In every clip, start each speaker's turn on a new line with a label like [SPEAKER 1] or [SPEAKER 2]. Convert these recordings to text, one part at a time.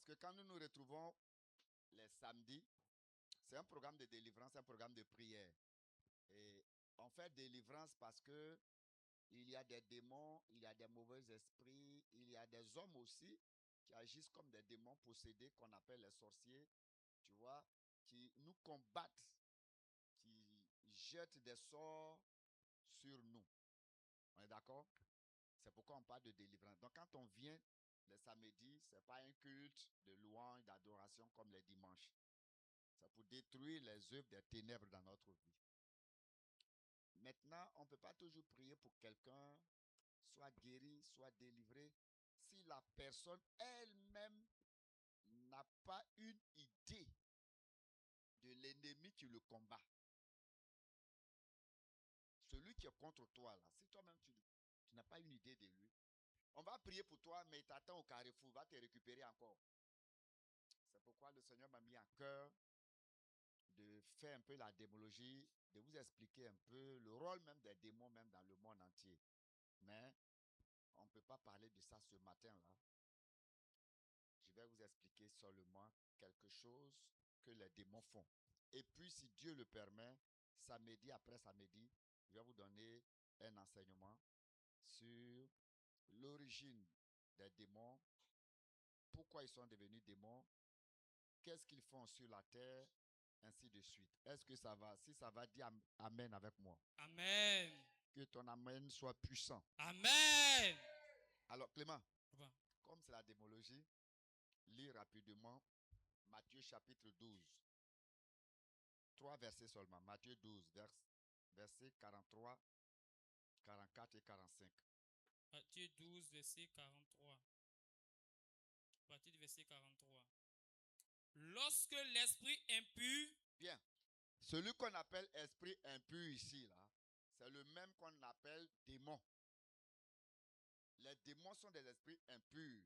[SPEAKER 1] que quand nous nous retrouvons les samedis, c'est un programme de délivrance, un programme de prière. Et on fait délivrance parce que il y a des démons, il y a des mauvais esprits, il y a des hommes aussi qui agissent comme des démons possédés qu'on appelle les sorciers, tu vois, qui nous combattent, qui jettent des sorts sur nous. On est d'accord? C'est pourquoi on parle de délivrance. Donc quand on vient le samedi, ce n'est pas un culte de louange, d'adoration comme les dimanches. C'est pour détruire les œuvres des ténèbres dans notre vie. Maintenant, on ne peut pas toujours prier pour quelqu'un, soit guéri, soit délivré, si la personne elle-même n'a pas une idée de l'ennemi qui le combat. Celui qui est contre toi, là, si toi-même tu n'as pas une idée de lui, on va prier pour toi, mais il t'attend au carrefour, va te récupérer encore. C'est pourquoi le Seigneur m'a mis à cœur de faire un peu la démologie, de vous expliquer un peu le rôle même des démons, même dans le monde entier. Mais on ne peut pas parler de ça ce matin-là. Je vais vous expliquer seulement quelque chose que les démons font. Et puis, si Dieu le permet, samedi après samedi, je vais vous donner un enseignement sur l'origine des démons, pourquoi ils sont devenus démons, qu'est-ce qu'ils font sur la terre, ainsi de suite. Est-ce que ça va? Si ça va, dis Amen avec moi.
[SPEAKER 2] Amen.
[SPEAKER 1] Que ton Amen soit puissant.
[SPEAKER 2] Amen.
[SPEAKER 1] Alors, Clément,
[SPEAKER 2] Papa.
[SPEAKER 1] comme c'est la démologie, lis rapidement Matthieu chapitre 12. 3 versets seulement. Matthieu 12, versets 43, 44 et 45.
[SPEAKER 2] Matthieu 12, verset 43. À partir du verset 43. Lorsque l'esprit impur,
[SPEAKER 1] Bien. Celui qu'on appelle esprit impur ici, là, c'est le même qu'on appelle démon. Les démons sont des esprits impurs.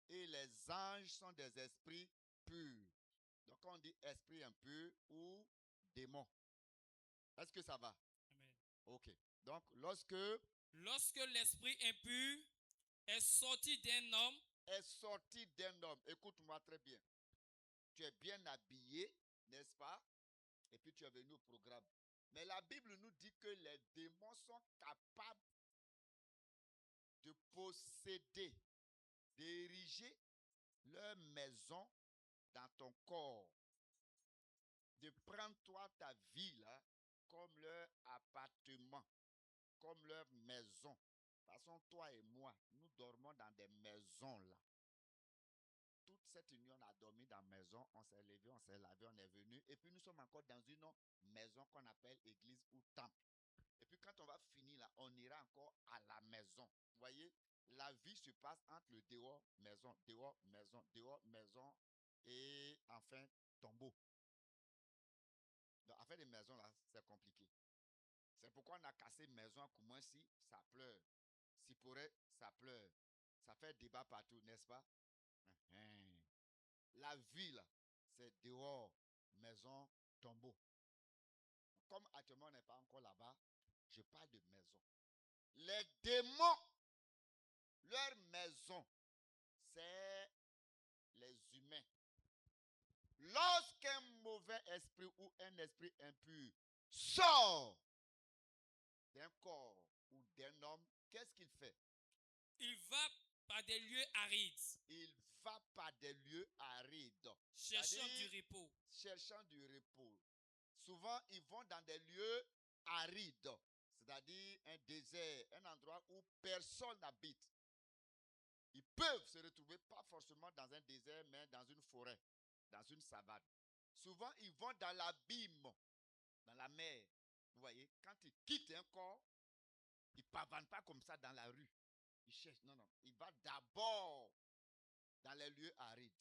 [SPEAKER 1] Et les anges sont des esprits purs. Donc on dit esprit impur ou démon. Est-ce que ça va?
[SPEAKER 2] Amen.
[SPEAKER 1] Ok. Donc lorsque
[SPEAKER 2] Lorsque l'esprit impur est sorti d'un homme,
[SPEAKER 1] est sorti d'un homme, écoute-moi très bien. Tu es bien habillé, n'est-ce pas? Et puis tu es venu au programme. Mais la Bible nous dit que les démons sont capables de posséder, d'ériger leur maison dans ton corps. De prendre toi, ta vie là, comme leur appartement, comme leur maison. De toute façon, toi et moi, nous dormons dans des maisons là. Toute cette union a dormi dans la maison, on s'est levé, on s'est lavé, on est venu. Et puis nous sommes encore dans une maison qu'on appelle église ou temple. Et puis quand on va finir là, on ira encore à la maison. Vous voyez, la vie se passe entre le dehors, maison, dehors, maison et enfin tombeau. Donc, affaire des maisons là, c'est compliqué. C'est pourquoi on a cassé maison à Koumansi, ça pleure. Si pourrait, ça pleure. Ça fait débat partout, n'est-ce pas? La vie là, c'est dehors, maison, tombeau. Comme actuellement on n'est pas encore là-bas, je parle de maison. Les démons, leur maison, c'est les humains. Lorsqu'un mauvais esprit ou un esprit impur sort d'un corps ou d'un homme, qu'est-ce qu'il fait?
[SPEAKER 2] il va par des lieux arides,
[SPEAKER 1] Il va par des lieux arides.
[SPEAKER 2] cherchant du repos.
[SPEAKER 1] Cherchant du repos. Souvent, ils vont dans des lieux arides, c'est-à-dire un désert, un endroit où personne n'habite. Ils peuvent se retrouver pas forcément dans un désert, mais dans une forêt, dans une savane. Souvent, ils vont dans l'abîme, dans la mer. Vous voyez, quand ils quittent un corps, ils ne pavanent pas comme ça dans la rue. Ils cherchent, non, non. Ils vont d'abord dans les lieux arides.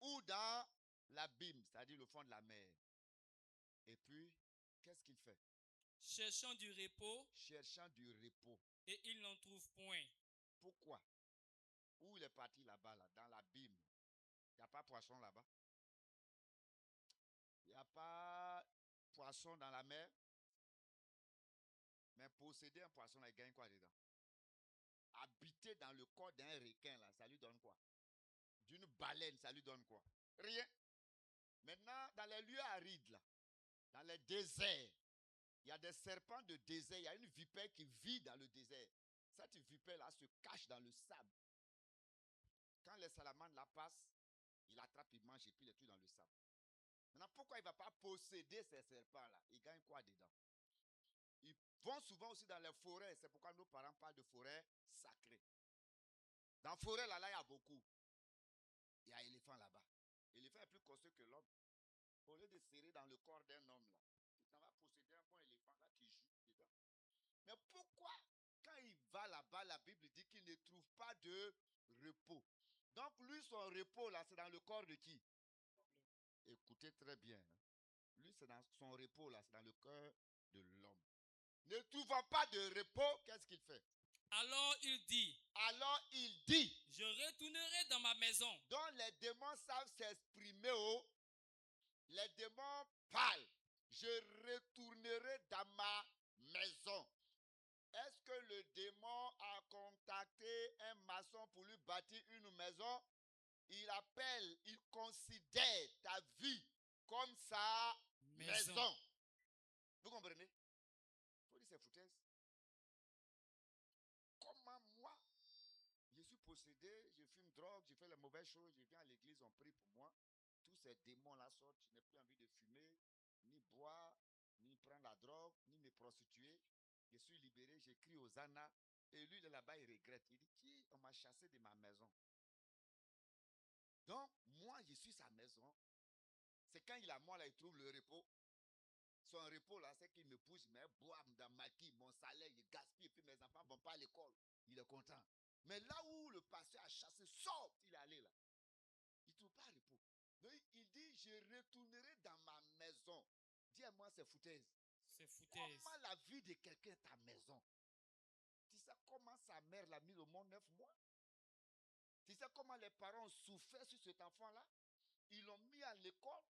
[SPEAKER 1] Ou dans l'abîme, c'est-à-dire le fond de la mer. Et puis, qu'est-ce qu'il fait?
[SPEAKER 2] Cherchant du repos,
[SPEAKER 1] Cherchant du repos.
[SPEAKER 2] et il n'en trouve point.
[SPEAKER 1] Pourquoi? Où il est parti là-bas, là, dans l'abîme? Il n'y a pas poisson là-bas? Il n'y a pas poisson dans la mer? Mais posséder un poisson, là, il gagne quoi dedans? Habiter dans le corps d'un requin, là, ça lui donne quoi? baleine, ça lui donne quoi? Rien. Maintenant, dans les lieux arides, là, dans les déserts, il y a des serpents de désert. Il y a une vipère qui vit dans le désert. Cette vipère-là se cache dans le sable. Quand les salamandres la passent, il attrape, il mange et puis il les tue dans le sable. Maintenant, pourquoi il ne va pas posséder ces serpents-là? Il gagne quoi dedans? Ils vont souvent aussi dans les forêts. C'est pourquoi nos parents parlent de forêts sacrées. Dans la forêt, là, il y a beaucoup. Il y a l'éléphant là-bas. L'éléphant est plus costaud que l'homme. Au lieu de serrer dans le corps d'un homme, là, tu t'en vas posséder un bon éléphant, là, qui joue dedans. Mais pourquoi, quand il va là-bas, la Bible dit qu'il ne trouve pas de repos? Donc, lui, son repos, là, c'est dans le corps de qui? Écoutez très bien. Hein. Lui, c'est dans son repos, là, c'est dans le cœur de l'homme. Ne trouvant pas de repos, qu'est-ce qu'il fait?
[SPEAKER 2] Alors il dit,
[SPEAKER 1] je
[SPEAKER 2] retournerai dans ma maison.
[SPEAKER 1] Donc les démons savent s'exprimer. Les démons parlent. Je retournerai dans ma maison. Est-ce que le démon a contacté un maçon pour lui bâtir une maison? Il appelle, il considère ta vie comme sa maison. Vous comprenez? Il faut dire c'est foutaise. Comment moi, je suis possédé, je fume drogue, je fais les mauvaises choses, je viens à l'église, on prie pour moi. Tous ces démons-là sortent, je n'ai plus envie de fumer, ni boire, ni prendre la drogue, ni me prostituer. Je suis libéré, j'écris aux Anna. Et lui, là-bas, il regrette. Il dit, on m'a chassé de ma maison. Donc, moi, je suis sa maison. C'est quand il a moi, là, il trouve le repos. Son repos, là, c'est qu'il me pousse, mais boire dans ma qui, mon salaire, il gaspille, et puis mes enfants ne vont pas à l'école. Il est content. Mais là où le pasteur a chassé, sort, il est allé là. Il ne trouve pas repos. Donc, il dit, je retournerai dans ma maison. Dis-moi, c'est foutaise.
[SPEAKER 2] C'est foutaise.
[SPEAKER 1] Comment la vie de quelqu'un est ta maison? Tu sais comment sa mère l'a mis au monde 9 mois? Tu sais comment les parents ont souffert sur cet enfant-là? Ils l'ont mis à l'école.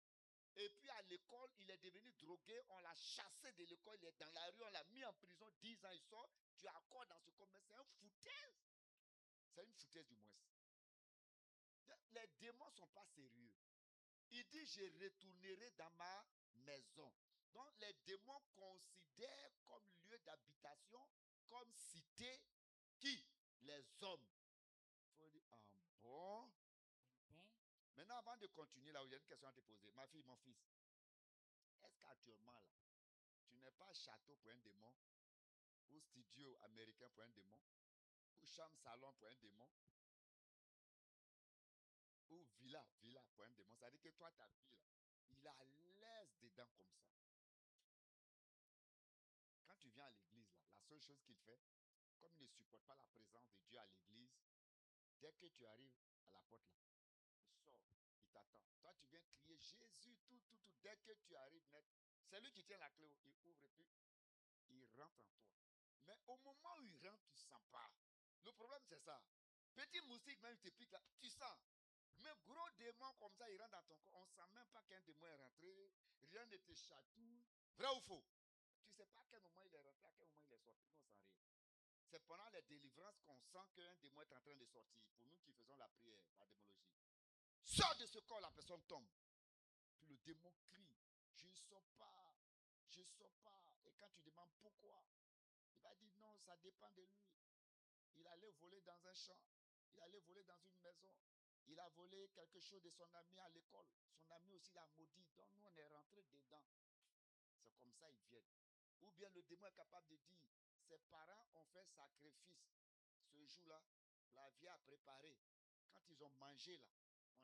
[SPEAKER 1] Et puis à l'école, il est devenu drogué. On l'a chassé de l'école. Il est dans la rue. On l'a mis en prison. 10 ans, il sort. Tu as encore dans ce commerce. C'est un foutaise. C'est une foutaise du moins. Les démons ne sont pas sérieux. Il dit, je retournerai dans ma maison. Donc, les démons considèrent comme lieu d'habitation, comme cité, qui? Les hommes. Il faut dire, ah bon? Maintenant, avant de continuer, là où il y a une question à te poser. Ma fille, mon fils, est-ce qu'actuellement, là, tu n'es pas château pour un démon, ou studio américain pour un démon, ou chambre salon pour un démon, ou villa pour un démon? Ça veut dire que toi, ta vie, là, il a l'aise dedans comme ça. Quand tu viens à l'église, là, la seule chose qu'il fait, comme il ne supporte pas la présence de Dieu à l'église, dès que tu arrives à la porte là, il sort, il t'attend. Toi, tu viens crier Jésus, tout. Dès que tu arrives net, c'est lui qui tient la clé, il ouvre et puis il rentre en toi. Mais au moment où il rentre, tu ne sens pas. Le problème, c'est ça. Petit moustique, même, il te pique là, tu sens. Mais gros démon comme ça, il rentre dans ton corps. On ne sent même pas qu'un démon est rentré. Rien ne te chatouille. Vrai ou faux? Tu ne sais pas à quel moment il est rentré, à quel moment il est sorti. Nous, on sent rien. C'est pendant les délivrances qu'on sent qu'un démon est en train de sortir. Pour nous qui faisons la prière, la démologie. Sors de ce corps, la personne tombe. Puis le démon crie. Je ne sors pas. Je ne sors pas. Et quand tu demandes pourquoi, il va dire non, ça dépend de lui. Il allait voler dans un champ. Il allait voler dans une maison. Il a volé quelque chose de son ami à l'école. Son ami aussi l'a maudit. Donc nous, on est rentré dedans. C'est comme ça, ils viennent. Ou bien le démon est capable de dire, ses parents ont fait sacrifice. Ce jour-là, la vie a préparé. Quand ils ont mangé là,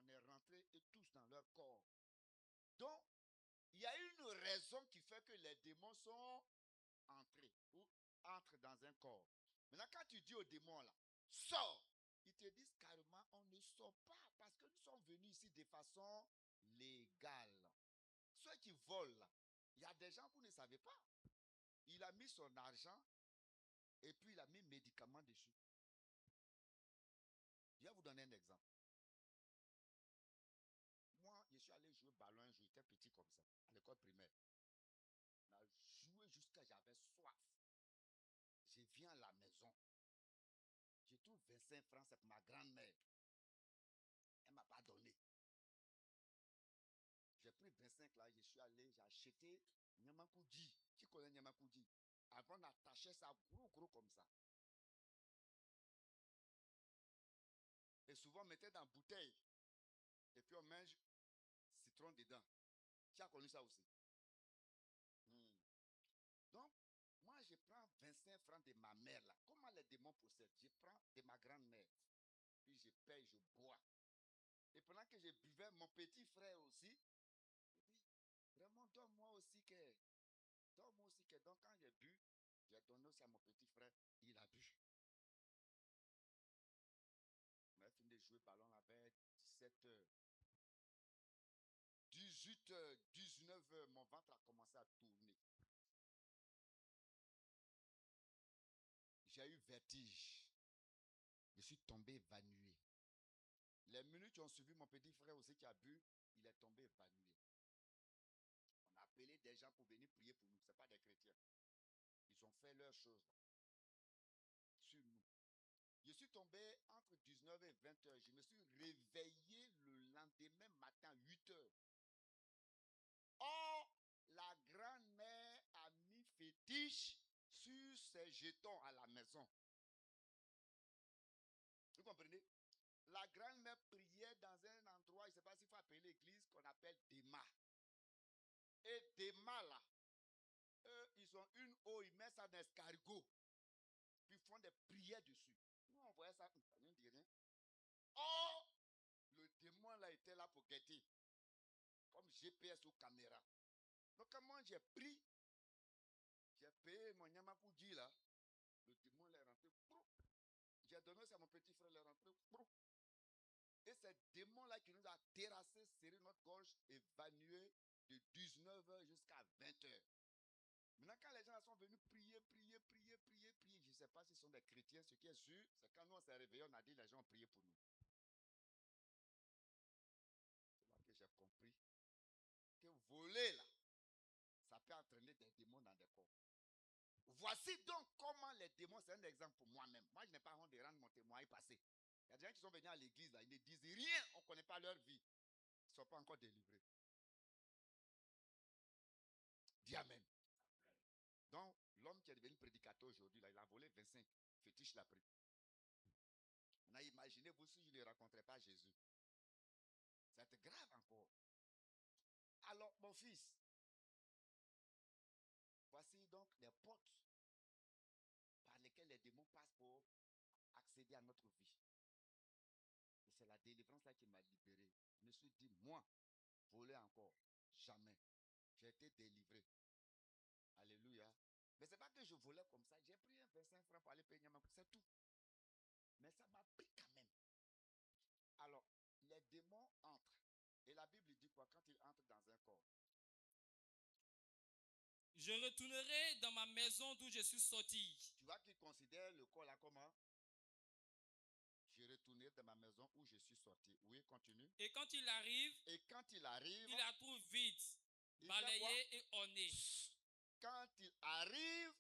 [SPEAKER 1] on est rentré et tous dans leur corps. Donc, il y a une raison qui fait que les démons sont entrés ou entrent dans un corps. Maintenant, quand tu dis aux démons là, sors, ils te disent carrément, on ne sort pas parce que nous sommes venus ici de façon légale. Ceux qui volent là, il y a des gens, vous ne savez pas. Il a mis son argent et puis il a mis médicaments dessus. Je vais vous donner un exemple. Moi, je suis allé jouer ballon un jour, j'étais petit comme ça, à l'école primaire. On a joué jusqu'à j'avais soif. Je viens à la maison. Je trouve 25 francs, c'est pour ma grand-mère. Elle ne m'a pas donné. 5 là, je suis allé, j'ai acheté Nyamakoudi. Tu connais Nyamakoudi? Avant d'attacher ça gros comme ça. Et souvent, on mettait dans bouteille. Et puis on mange citron dedans. Tu as connu ça aussi? Donc, moi, je prends 25 francs de ma mère là. Comment les démons possèdent? Je prends de ma grand-mère. Puis je paye, je bois. Et pendant que je buvais, mon petit frère aussi, il dit, vraiment, donne-moi aussi que. Donne-moi aussi que. Donc, quand j'ai bu, j'ai donné aussi à mon petit frère, il a bu. On a fini de jouer ballon là vers 17h. 18h, 19h, mon ventre a commencé à tourner. J'ai eu vertige. Je suis tombé évanoui. Les minutes qui ont suivi, mon petit frère aussi qui a bu, il est tombé évanoui. On a appelé des gens pour venir prier pour nous. Ce n'est pas des chrétiens. Ils ont fait leurs choses sur nous. Je suis tombé entre 19h et 20h. Je me suis réveillé le lendemain matin, 8h. Or, la grand-mère a mis fétiche sur ses jetons à la maison. Vous comprenez? La grand-mère priait dans un endroit, je ne sais pas s'il faut appeler l'église, qu'on appelle Déma. Et Déma là, eux, ils ont une eau, ils mettent ça dans l'escargot. Puis ils font des prières dessus. Nous, on voyait ça, ça ne dit rien. Or, le démon là était là pour guetter. Comme GPS ou caméra. Donc, quand moi j'ai pris, j'ai payé mon Nyamakoudi là, le démon là est rentré. J'ai donné ça à mon petit frère, il est rentré. Et c'est ce démon là qui nous a terrassé, serré notre gorge, évanoué de 19h jusqu'à 20h. Maintenant, quand les gens sont venus prier, je ne sais pas si ce sont des chrétiens, ce qui est sûr, c'est quand nous on s'est réveillés, on a dit les gens ont prié pour nous. C'est là que j'ai compris que voler là, ça peut entraîner des démons dans des corps. Voici donc comment les démons, c'est un exemple pour moi-même. Moi, je n'ai pas honte de rendre mon témoignage passé. Il y a des gens qui sont venus à l'église, là, ils ne disent rien, on ne connaît pas leur vie. Ils ne sont pas encore délivrés. Dis Amen. Donc, l'homme qui est devenu prédicateur aujourd'hui, là, il a volé 25 fétiches l'a pris. On a imaginé, vous, si je ne rencontrais pas Jésus. C'est grave encore. Alors, mon fils, voici donc les portes par lesquelles les démons passent pour accéder à notre vie. Et c'est la délivrance là qui m'a libéré. Je me suis dit, moi, voler encore, jamais. J'ai été délivré. Alléluia. Mais ce n'est pas que je volais comme ça. J'ai pris un 25 francs pour aller payer ma coupe, c'est tout. Mais ça m'a pris quand même. Alors, les démons entrent. Et la Bible dit quoi quand ils entrent dans un corps?
[SPEAKER 2] Je retournerai dans ma maison d'où je suis sorti.
[SPEAKER 1] Tu vois qu'ils considèrent le corps là comment? Je retournerai dans ma maison où je suis sorti. Oui, continue.
[SPEAKER 2] Et quand il arrive,
[SPEAKER 1] il
[SPEAKER 2] la trouve vide, balayée et ornée.
[SPEAKER 1] Quand il arrive,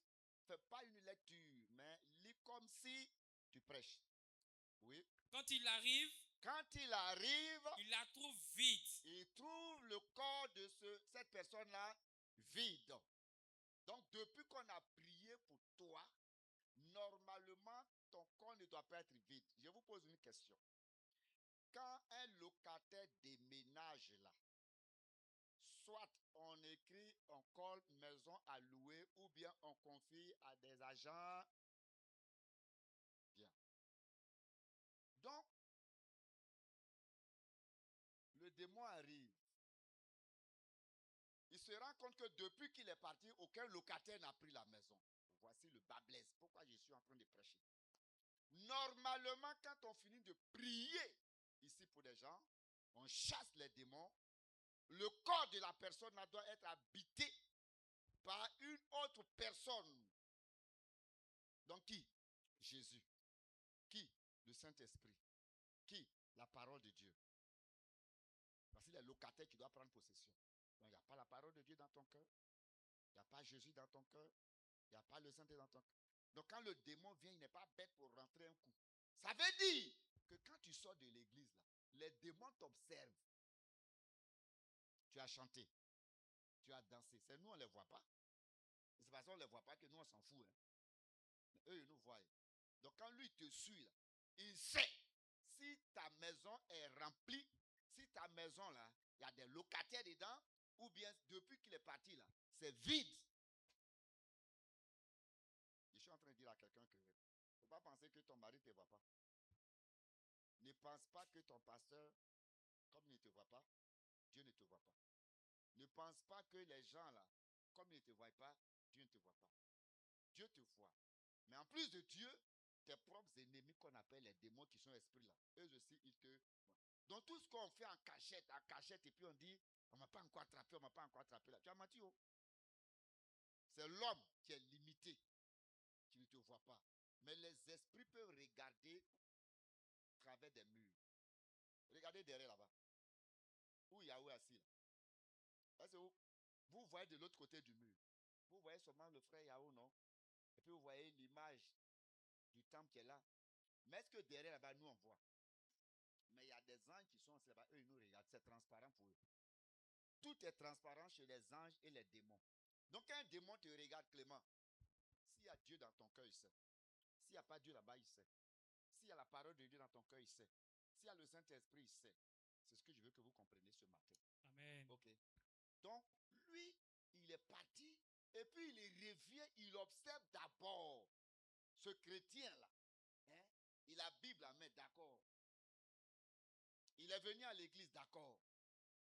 [SPEAKER 1] fais pas une lecture, mais lis comme si tu prêches. Oui.
[SPEAKER 2] Quand il arrive,
[SPEAKER 1] il
[SPEAKER 2] la trouve vide.
[SPEAKER 1] Il trouve le corps de cette personne-là vide. Donc, depuis qu'on a prié pour toi, normalement, ton corps ne doit pas être vide. Je vous pose une question. Quand un locataire déménage là, soit on écrit, on colle maison à louer, ou bien on confie à des agents. Bien. Donc, le démon arrive. Il se rend compte que depuis qu'il est parti, aucun locataire n'a pris la maison. Voici le bas blesse. Pourquoi je suis en train de prêcher? Normalement, quand on finit de prier ici pour des gens, on chasse les démons. Le corps de la personne doit être habité par une autre personne. Donc qui? Jésus. Qui? Le Saint-Esprit. Qui? La parole de Dieu. Voici les locataires qui doivent prendre possession. Donc, il n'y a pas la parole de Dieu dans ton cœur. Il n'y a pas Jésus dans ton cœur. Il n'y a pas le Saint-Esprit dans ton cœur. Donc, quand le démon vient, il n'est pas bête pour rentrer un coup. Ça veut dire que quand tu sors de l'église, là, les démons t'observent. Tu as chanté. tu as dansé. C'est nous, on ne les voit pas. C'est parce qu'on ne les voit pas que nous, on s'en fout. Hein. Mais eux, ils nous voient. Donc, quand lui te suit, là, il sait si ta maison est remplie, si ta maison, là, il y a des locataires dedans, ou bien depuis qu'il est parti, là, c'est vide. Je suis en train de dire à quelqu'un que il ne faut pas penser que ton mari ne te voit pas. Ne pense pas que ton pasteur, comme il ne te voit pas, Dieu ne te voit pas. Ne pense pas que les gens là, comme ils ne te voient pas, Dieu ne te voit pas. Dieu te voit. Mais en plus de Dieu, tes propres ennemis qu'on appelle les démons qui sont esprits là, eux aussi, ils te voient. Donc tout ce qu'on fait en cachette, et puis on dit, on ne m'a pas encore attrapé, on ne m'a pas encore attrapé là. Tu as menti, oh. C'est l'homme qui est limité, qui ne te voit pas. Mais les esprits peuvent regarder à travers des murs. Regardez derrière là-bas. Où Yahweh est assis là. Est-ce que vous voyez de l'autre côté du mur? Vous voyez seulement le frère Yahweh, non? Et puis vous voyez l'image du temple qui est là. Mais est-ce que derrière là-bas, nous on voit? Mais il y a des anges qui sont là-bas, eux ils nous regardent, c'est transparent pour eux. Tout est transparent chez les anges et les démons. Donc quand un démon te regarde, Clément, s'il y a Dieu dans ton cœur, il sait. S'il n'y a pas Dieu là-bas, il sait. S'il y a la parole de Dieu dans ton cœur, il sait. S'il y a le Saint-Esprit, il sait. C'est ce que je veux que vous compreniez ce matin.
[SPEAKER 2] Amen.
[SPEAKER 1] Ok. Donc, lui, il est parti et puis il revient, il observe d'abord ce chrétien-là. Hein? Il a la Bible à main, d'accord. Il est venu à l'église, d'accord.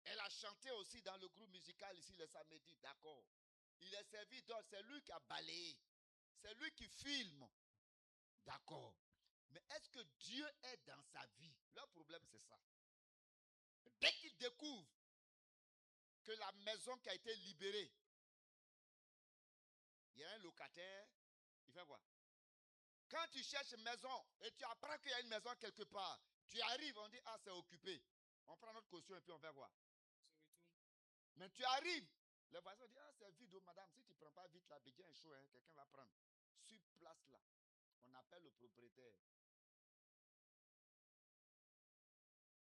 [SPEAKER 1] Elle a chanté aussi dans le groupe musical ici le samedi, d'accord. Il est servi d'autres, c'est lui qui a balayé. C'est lui qui filme, d'accord. Mais est-ce que Dieu est dans sa vie? Le problème, c'est ça. Dès qu'il découvre que la maison qui a été libérée, il y a un locataire, il fait quoi? Quand tu cherches une maison et tu apprends qu'il y a une maison quelque part, tu arrives, on dit, ah, c'est occupé. On prend notre caution et puis on fait quoi? Mais tu arrives, les voisins disent, ah, c'est vide, oh, madame, si tu ne prends pas vite là, bédien est chaud, hein, quelqu'un va prendre. Sur place là, on appelle le propriétaire.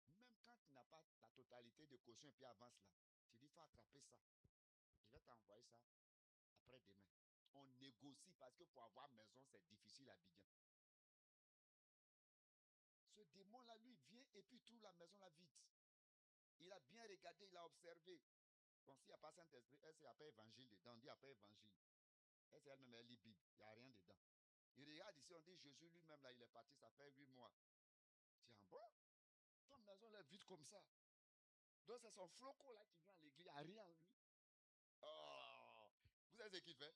[SPEAKER 1] Même quand tu n'as pas la totalité de caution et puis avance là, tu dis, il faut attraper ça. Je vais t'envoyer ça après-demain. On négocie parce que pour avoir maison, c'est difficile à Abidjan. Ce démon-là, lui, vient et puis trouve la maison là vide. Il a bien regardé, il a observé. Bon, s'il n'y a pas Saint-Esprit, est-ce qu'il n'y a pas évangile dedans? On dit il n'y a pas évangile. Est-ce qu'elle-même elle lit Bible? Il n'y a rien dedans. Il regarde ici, on dit Jésus lui-même, là, il est parti, ça fait 8 mois. Tiens, bon, ton maison est vide comme ça. Donc c'est son flocon là qui vient à l'église, il n'y a rien en lui. Oh, vous savez ce qu'il fait?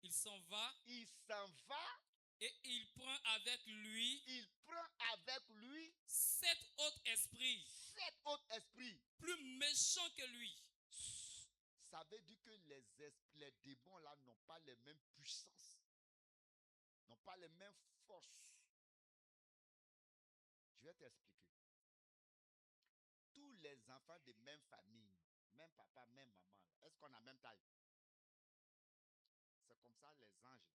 [SPEAKER 2] Il s'en va
[SPEAKER 1] Il s'en va.
[SPEAKER 2] et il prend avec lui
[SPEAKER 1] Il prend avec lui
[SPEAKER 2] 7 autres esprits
[SPEAKER 1] 7 autres esprits.
[SPEAKER 2] plus méchants que lui.
[SPEAKER 1] Ça veut dire que les démons là n'ont pas les mêmes puissances, n'ont pas les mêmes forces. Je vais t'expliquer. Tous les enfants de même famille, même papa, même maman, est-ce qu'on a même taille? C'est comme ça les anges.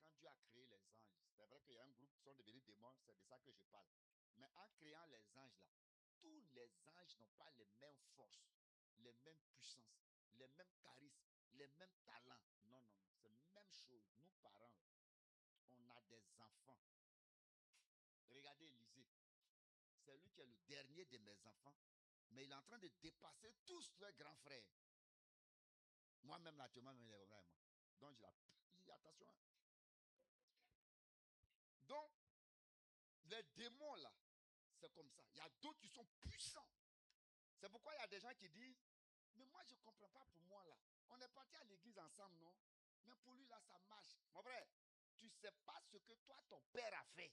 [SPEAKER 1] Quand Dieu a créé les anges, c'est vrai qu'il y a un groupe qui sont devenus démons, c'est de ça que je parle. Mais en créant les anges là, tous les anges n'ont pas les mêmes forces, les mêmes puissances, les mêmes charismes, les mêmes talents. Non, non, non, c'est la même chose. Nous, parents, on a des enfants. Regardez Élisée. C'est lui qui est le dernier de mes enfants, mais il est en train de dépasser tous leurs grands frères. Moi-même, naturellement, il est comme ça, moi. Donc, je dis attention. Hein. Donc, les démons là, c'est comme ça. Il y a d'autres qui sont puissants. C'est pourquoi il y a des gens qui disent, mais moi je ne comprends pas pour moi là. On est parti à l'église ensemble, non? Mais pour lui là, ça marche. Mon frère, tu ne sais pas ce que toi, ton père a fait.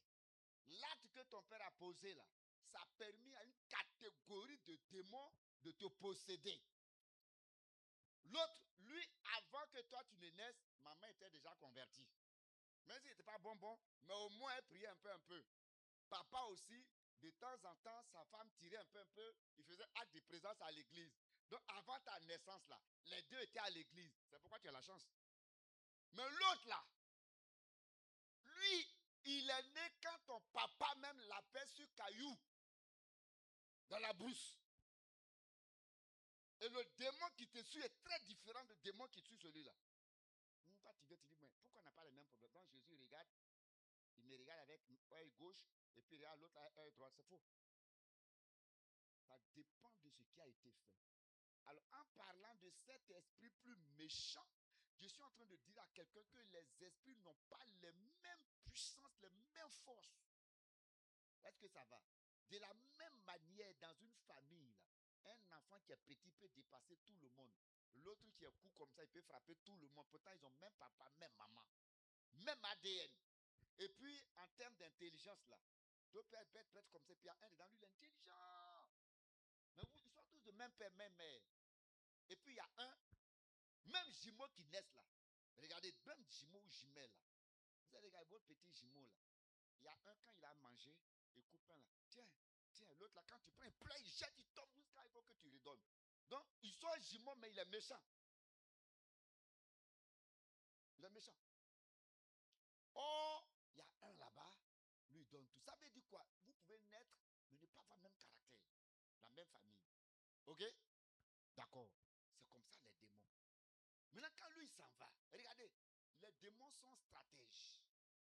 [SPEAKER 1] L'acte que ton père a posé là, ça a permis à une catégorie de démons de te posséder. L'autre, lui, avant que toi tu ne naisses, maman était déjà convertie. Même s'il n'était pas bon, mais au moins elle priait un peu. Papa aussi, de temps en temps, sa femme tirait un peu, il faisait acte de présence à l'église. Donc avant ta naissance là, les deux étaient à l'église. C'est pourquoi tu as la chance. Mais l'autre là, lui, il est né quand ton papa même l'appelle sur caillou, dans la brousse. Et le démon qui te suit est très différent du démon qui suit celui-là. Toi, tu viens, tu dis, mais pourquoi on n'a pas les mêmes problèmes? Quand Jésus regarde, il me regarde avec l'œil gauche, et puis il regarde l'autre avec l'œil droit. C'est faux. Ça dépend de ce qui a été fait. Alors, en parlant de cet esprit plus méchant, je suis en train de dire à quelqu'un que les esprits n'ont pas les mêmes puissances, les mêmes forces. Est-ce que ça va? De la même manière, dans une famille, là, un enfant qui est petit peut dépasser tout le monde. L'autre qui est court comme ça, il peut frapper tout le monde. Pourtant, ils ont même papa, même maman, même ADN. Et puis, en termes d'intelligence, là, deux pères peuvent être comme ça, puis il y a un dedans lui, il est intelligent. Mais ils sont tous de même père, même mère. Et puis, il y a un, même jumeaux qui naissent là. Regardez, même jumeaux ou jumelles là. Vous avez regardé votre petit jumeau là. Il y a un, quand il a mangé, il coupe un là. Tiens, tiens, l'autre là, quand tu prends, il pleure, il jette, il tombe jusqu'à il faut que tu lui donnes. Donc, ils sont jumeaux, mais il est méchant. Il est méchant. Or, il y a un là-bas, lui il donne tout. Ça veut dire quoi? Vous pouvez naître, mais ne pas avoir le même caractère. La même famille. Ok? D'accord. C'est comme ça les démons. Maintenant, quand lui, il s'en va, regardez, les démons sont stratèges.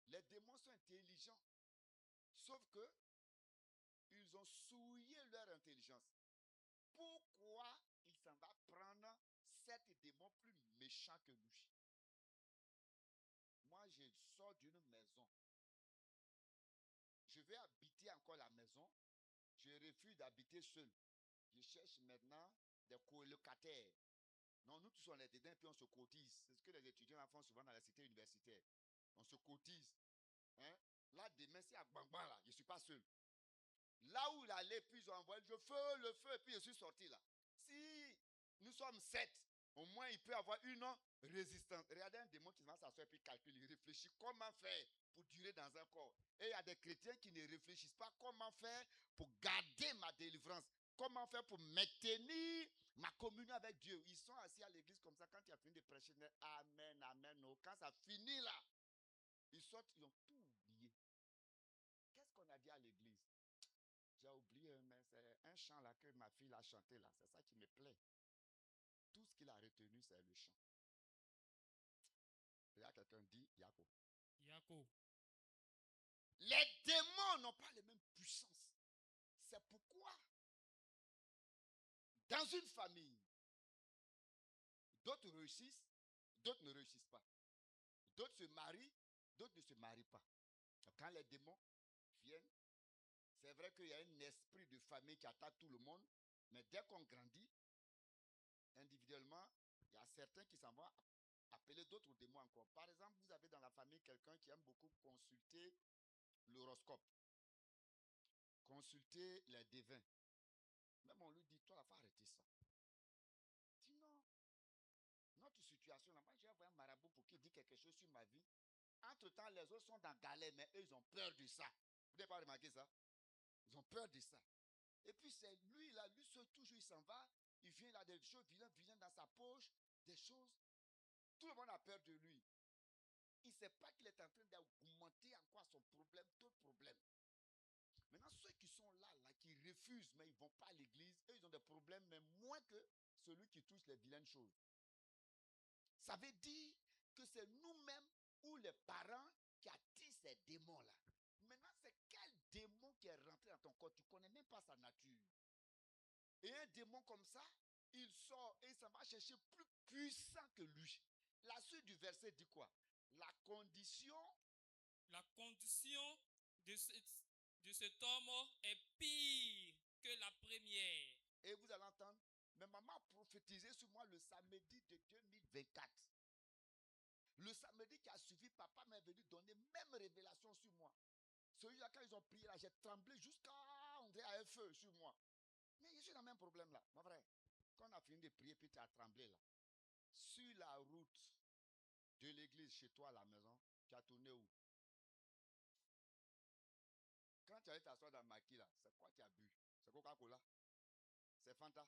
[SPEAKER 1] Les démons sont intelligents. Sauf que, ils ont souillé leur intelligence. Pourquoi il s'en va prendre 7 démons plus méchants que lui? Moi, je sors d'une maison. Je vais habiter encore la maison. Je refuse d'habiter seul. Je cherche maintenant des colocataires. Non, nous tous on est dedans et puis on se cotise. C'est ce que les étudiants font souvent dans la cité universitaire. On se cotise. Hein? Là, demain, c'est à Gbangban, là. Je ne suis pas seul. Là où il allait, puis ils ont envoyé le feu, et puis je suis sorti là. Si nous sommes 7, au moins il peut y avoir une résistance. Regardez un démon qui va s'asseoir et puis calcule, il réfléchit comment faire pour durer dans un corps. Et il y a des chrétiens qui ne réfléchissent pas comment faire pour garder ma délivrance. Comment faire pour maintenir ma communion avec Dieu. Ils sont assis à l'église comme ça. Quand tu as fini de prêcher, amen, amen. Oh. Quand ça finit là, ils sortent, ils ont tout oublié. Qu'est-ce qu'on a dit à l'église? J'ai oublié, mais c'est un chant là que ma fille a chanté là. C'est ça qui me plaît. Tout ce qu'il a retenu, c'est le chant. Il y a quelqu'un dit Yako.
[SPEAKER 2] Yako.
[SPEAKER 1] Les démons n'ont pas les mêmes puissances. C'est pourquoi, dans une famille, d'autres réussissent, d'autres ne réussissent pas. D'autres se marient, d'autres ne se marient pas. Donc, quand les démons viennent, c'est vrai qu'il y a un esprit de famille qui attaque tout le monde, mais dès qu'on grandit, individuellement, il y a certains qui s'en vont appeler d'autres démons encore. Par exemple, vous avez dans la famille quelqu'un qui aime beaucoup consulter l'horoscope, consulter les devins. Même on lui dit, toi, il faut arrêter ça. Il dit non. Notre situation là, moi j'ai envoyé un marabout pour qu'il dise quelque chose sur ma vie. Entre-temps, les autres sont dans galère, mais eux, ils ont peur de ça. Vous n'avez pas remarqué ça? Ils ont peur de ça. Et puis c'est lui, là, lui seul, toujours, il s'en va. Il vient, il a des choses vilaines dans sa poche, des choses. Tout le monde a peur de lui. Il ne sait pas qu'il est en train d'augmenter encore son problème, d'autres problèmes. Maintenant, ceux qui sont là, qui refusent, mais ils ne vont pas à l'église, eux, ils ont des problèmes, mais moins que celui qui touche les vilaines choses. Ça veut dire que c'est nous-mêmes ou les parents qui attirent ces démons-là. Maintenant, c'est quel démon qui est rentré dans ton corps? Tu ne connais même pas sa nature. Et un démon comme ça, il sort et ça va chercher plus puissant que lui. La suite du verset dit quoi? La condition
[SPEAKER 2] de cet homme est pire que la première.
[SPEAKER 1] Et vous allez entendre, mais maman a prophétisé sur moi le samedi de 2024. Le samedi qui a suivi, papa m'est venu donner même révélation sur moi. Celui-là, quand ils ont prié là, j'ai tremblé jusqu'à entrer à un feu sur moi. Mais je suis dans le même problème là, mon frère. Quand on a fini de prier, puis tu as tremblé là. Sur la route de l'église chez toi à la maison, tu as tourné où? Quand tu allais t'asseoir dans le maquis là, c'est quoi tu as bu? C'est Coca-Cola? C'est Fanta?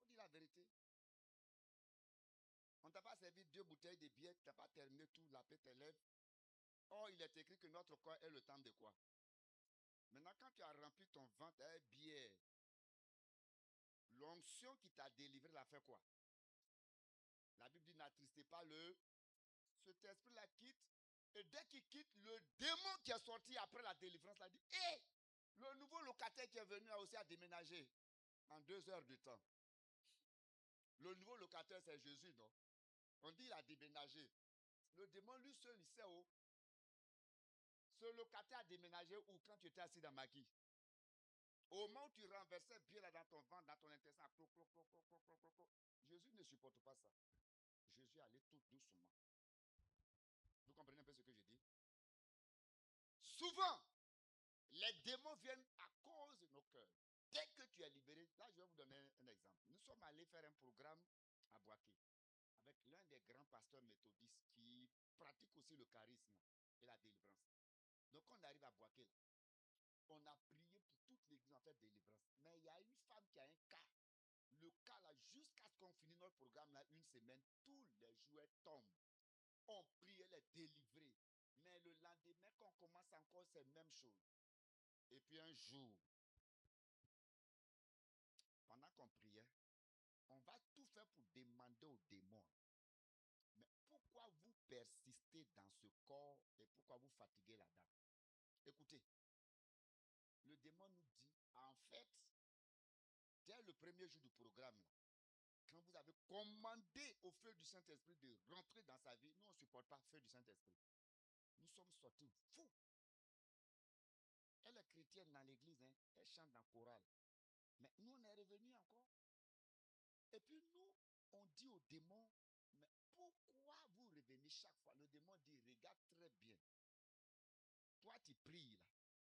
[SPEAKER 1] On dit la vérité. On ne t'a pas servi 2 bouteilles de bière, tu n'as pas terminé tout, laver tes lèvres. Or, il est écrit que notre corps est le temps de quoi? Maintenant, quand tu as rempli ton ventre avec bière, L'onction qui t'a délivré l'a fait quoi? La Bible dit n'attristez pas le... Cet esprit-là quitte. Et dès qu'il quitte, le démon qui est sorti après la délivrance l'a dit, hé, le nouveau locataire qui est venu a aussi à déménager en 2 heures de temps. Le nouveau locataire, c'est Jésus, non? On dit il a déménagé. Le démon, lui seul, il sait où. Ce locataire a déménagé où quand tu étais assis dans ma quille. Au moment où tu renversais bien là dans ton ventre, dans ton intestin, Jésus ne supporte pas ça. Jésus allait tout doucement. Vous comprenez un peu ce que je dis? Souvent, les démons viennent à cause de nos cœurs. Dès que tu es libéré, là je vais vous donner un exemple. Nous sommes allés faire un programme à Boaké avec l'un des grands pasteurs méthodistes qui pratique aussi le charisme et la délivrance. Donc on arrive à Boaké, là. On a prié pour toute l'église en fait délivrance. Mais il y a une femme qui a un cas. Le cas là, jusqu'à ce qu'on finisse notre programme là, une semaine, tous les jouets tombent. On prie, elle est délivrée. Mais le lendemain, quand on commence encore, c'est la même chose. Et puis un jour, pendant qu'on priait, on va tout faire pour demander aux démons. Mais pourquoi vous persistez dans ce corps et pourquoi vous fatiguez la dame? Écoutez, le démon nous dit, en fait, dès le premier jour du programme, là, quand vous avez commandé au feu du Saint-Esprit de rentrer dans sa vie, nous on ne supporte pas le feu du Saint-Esprit. Nous sommes sortis fous. Elle est chrétienne dans l'église, hein, elle chante dans le choral. Mais nous on est revenus encore. Et puis nous, on dit au démon, mais pourquoi vous revenez chaque fois? Le démon dit, regarde très bien. Toi tu pries là,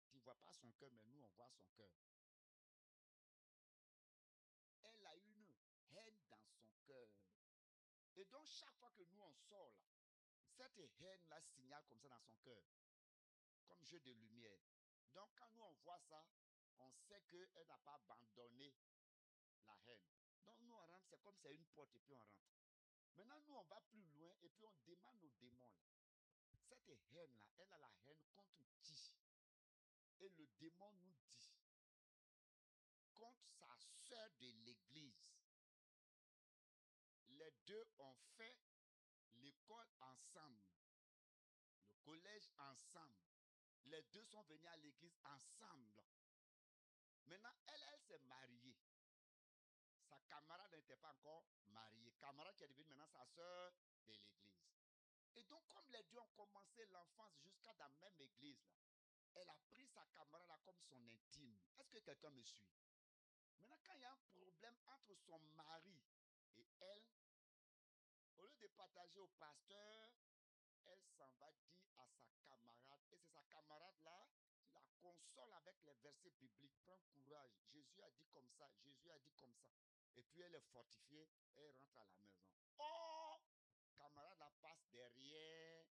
[SPEAKER 1] tu ne vois pas son cœur, mais nous on voit son cœur. Elle a une haine dans son cœur. Et donc chaque fois que nous on sort là, cette haine-là signale comme ça dans son cœur, comme jeu de lumière. Donc quand nous on voit ça, on sait qu'elle n'a pas abandonné la haine. Donc nous on rentre, c'est comme c'est une porte et puis on rentre. Maintenant nous on va plus loin et puis on demande aux démons là. Cette haine-là, elle a la haine contre qui? Et le démon nous dit, contre sa sœur de l'église. Les deux ont fait l'école ensemble, le collège ensemble. Les deux sont venus à l'église ensemble. Maintenant, elle s'est mariée. Sa camarade n'était pas encore mariée. Camarade qui est devenue maintenant sa soeur de l'église. Et donc, comme les deux ont commencé l'enfance jusqu'à la même église, là, elle a pris sa camarade là comme son intime. Est-ce que quelqu'un me suit? Maintenant, quand il y a un problème entre son mari et elle, au lieu de partager au pasteur, elle s'en va dire à sa camarade, et c'est sa camarade-là qui la console avec les versets bibliques. Prends courage, Jésus a dit comme ça, Jésus a dit comme ça. Et puis elle est fortifiée, elle rentre à la maison. Oh, camarade la passe derrière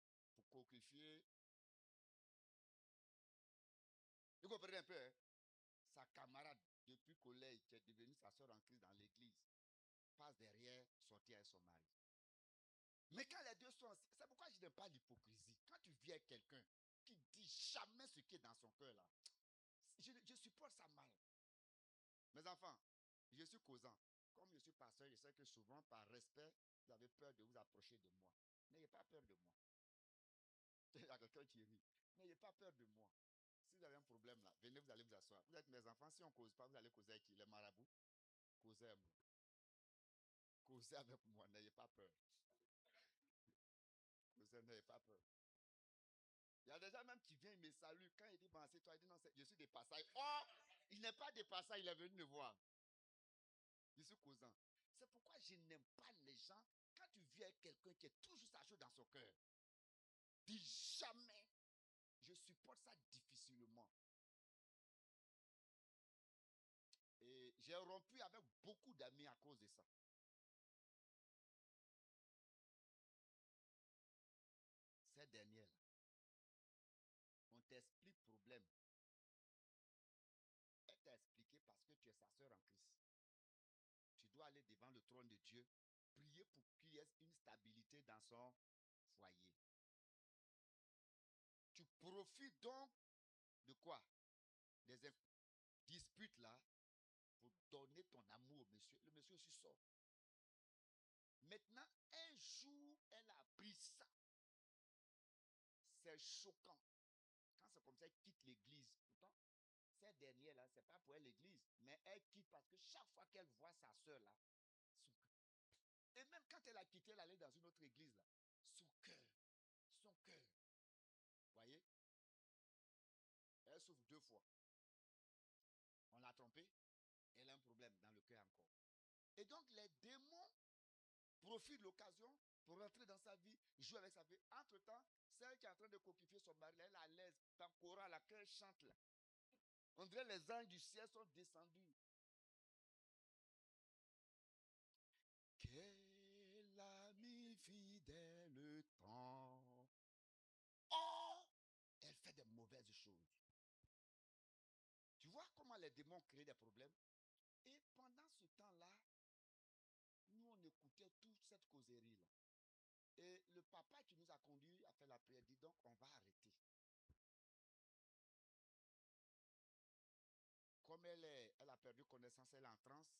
[SPEAKER 1] pour coquifier. Vous comprenez un peu, hein? Sa camarade, depuis collège, qui est devenue sa soeur en Christ dans l'église, passe derrière, sortir avec son mari. Mais quand les deux sont... C'est pourquoi je n'aime pas l'hypocrisie. Quand tu viens avec quelqu'un qui dit jamais ce qui est dans son cœur là, je supporte ça mal. Mes enfants, je suis causant. Comme je suis pasteur, je sais que souvent, par respect, vous avez peur de vous approcher de moi. N'ayez pas peur de moi. Il y a quelqu'un qui rit. N'ayez pas peur de moi. Si vous avez un problème là, venez, vous allez vous asseoir. Vous êtes mes enfants, si on ne cause pas, vous allez causer avec qui? Les marabouts? Causez avec moi. Causez avec moi, n'ayez pas peur. Causez, n'ayez pas peur. Il y a des gens même qui viennent, ils me saluent. Quand il dit, bon, c'est toi, il dit, non, je suis des passages. Oh, il n'est pas des passages, il est venu me voir. Je suis causant. C'est pourquoi je n'aime pas les gens, quand tu viens avec quelqu'un qui est toujours sa chose dans son cœur. Dis jamais. Je supporte ça difficilement. Et j'ai rompu avec beaucoup d'amis à cause de ça. Cette dernière-là, on t'explique problème. Elle t'a expliqué parce que tu es sa sœur en Christ. Tu dois aller devant le trône de Dieu, prier pour qu'il y ait une stabilité dans son foyer. Tu profites donc de quoi? Des disputes là pour donné ton amour au monsieur. Le monsieur aussi sort. Maintenant, un jour, elle a appris ça. C'est choquant. Quand c'est comme ça, elle quitte l'église. Pourtant, cette dernière-là, c'est pas pour elle l'église. Mais elle quitte parce que chaque fois qu'elle voit sa soeur-là, son cœur. Et même quand elle a quitté, elle allait dans une autre église, là. Son cœur. Voyez? Elle souffre 2 fois. On l'a trompée. Elle a un problème dans le cœur encore. Et donc, les démons profitent de l'occasion pour rentrer dans sa vie, jouer avec sa vie. Entre-temps, celle qui est en train de coquifier son mari, elle est à l'aise. Dans le chorale, là, qu'elle chante là. On dirait les anges du ciel sont descendus. Quel ami fidèle le temps. Oh, elle fait des mauvaises choses. Tu vois comment les démons créent des problèmes? Et pendant ce temps-là, nous, on écoutait toute cette causerie-là. Et le papa qui nous a conduits à faire la prière dit donc, on va arrêter. Comme elle a perdu connaissance, elle est en transe.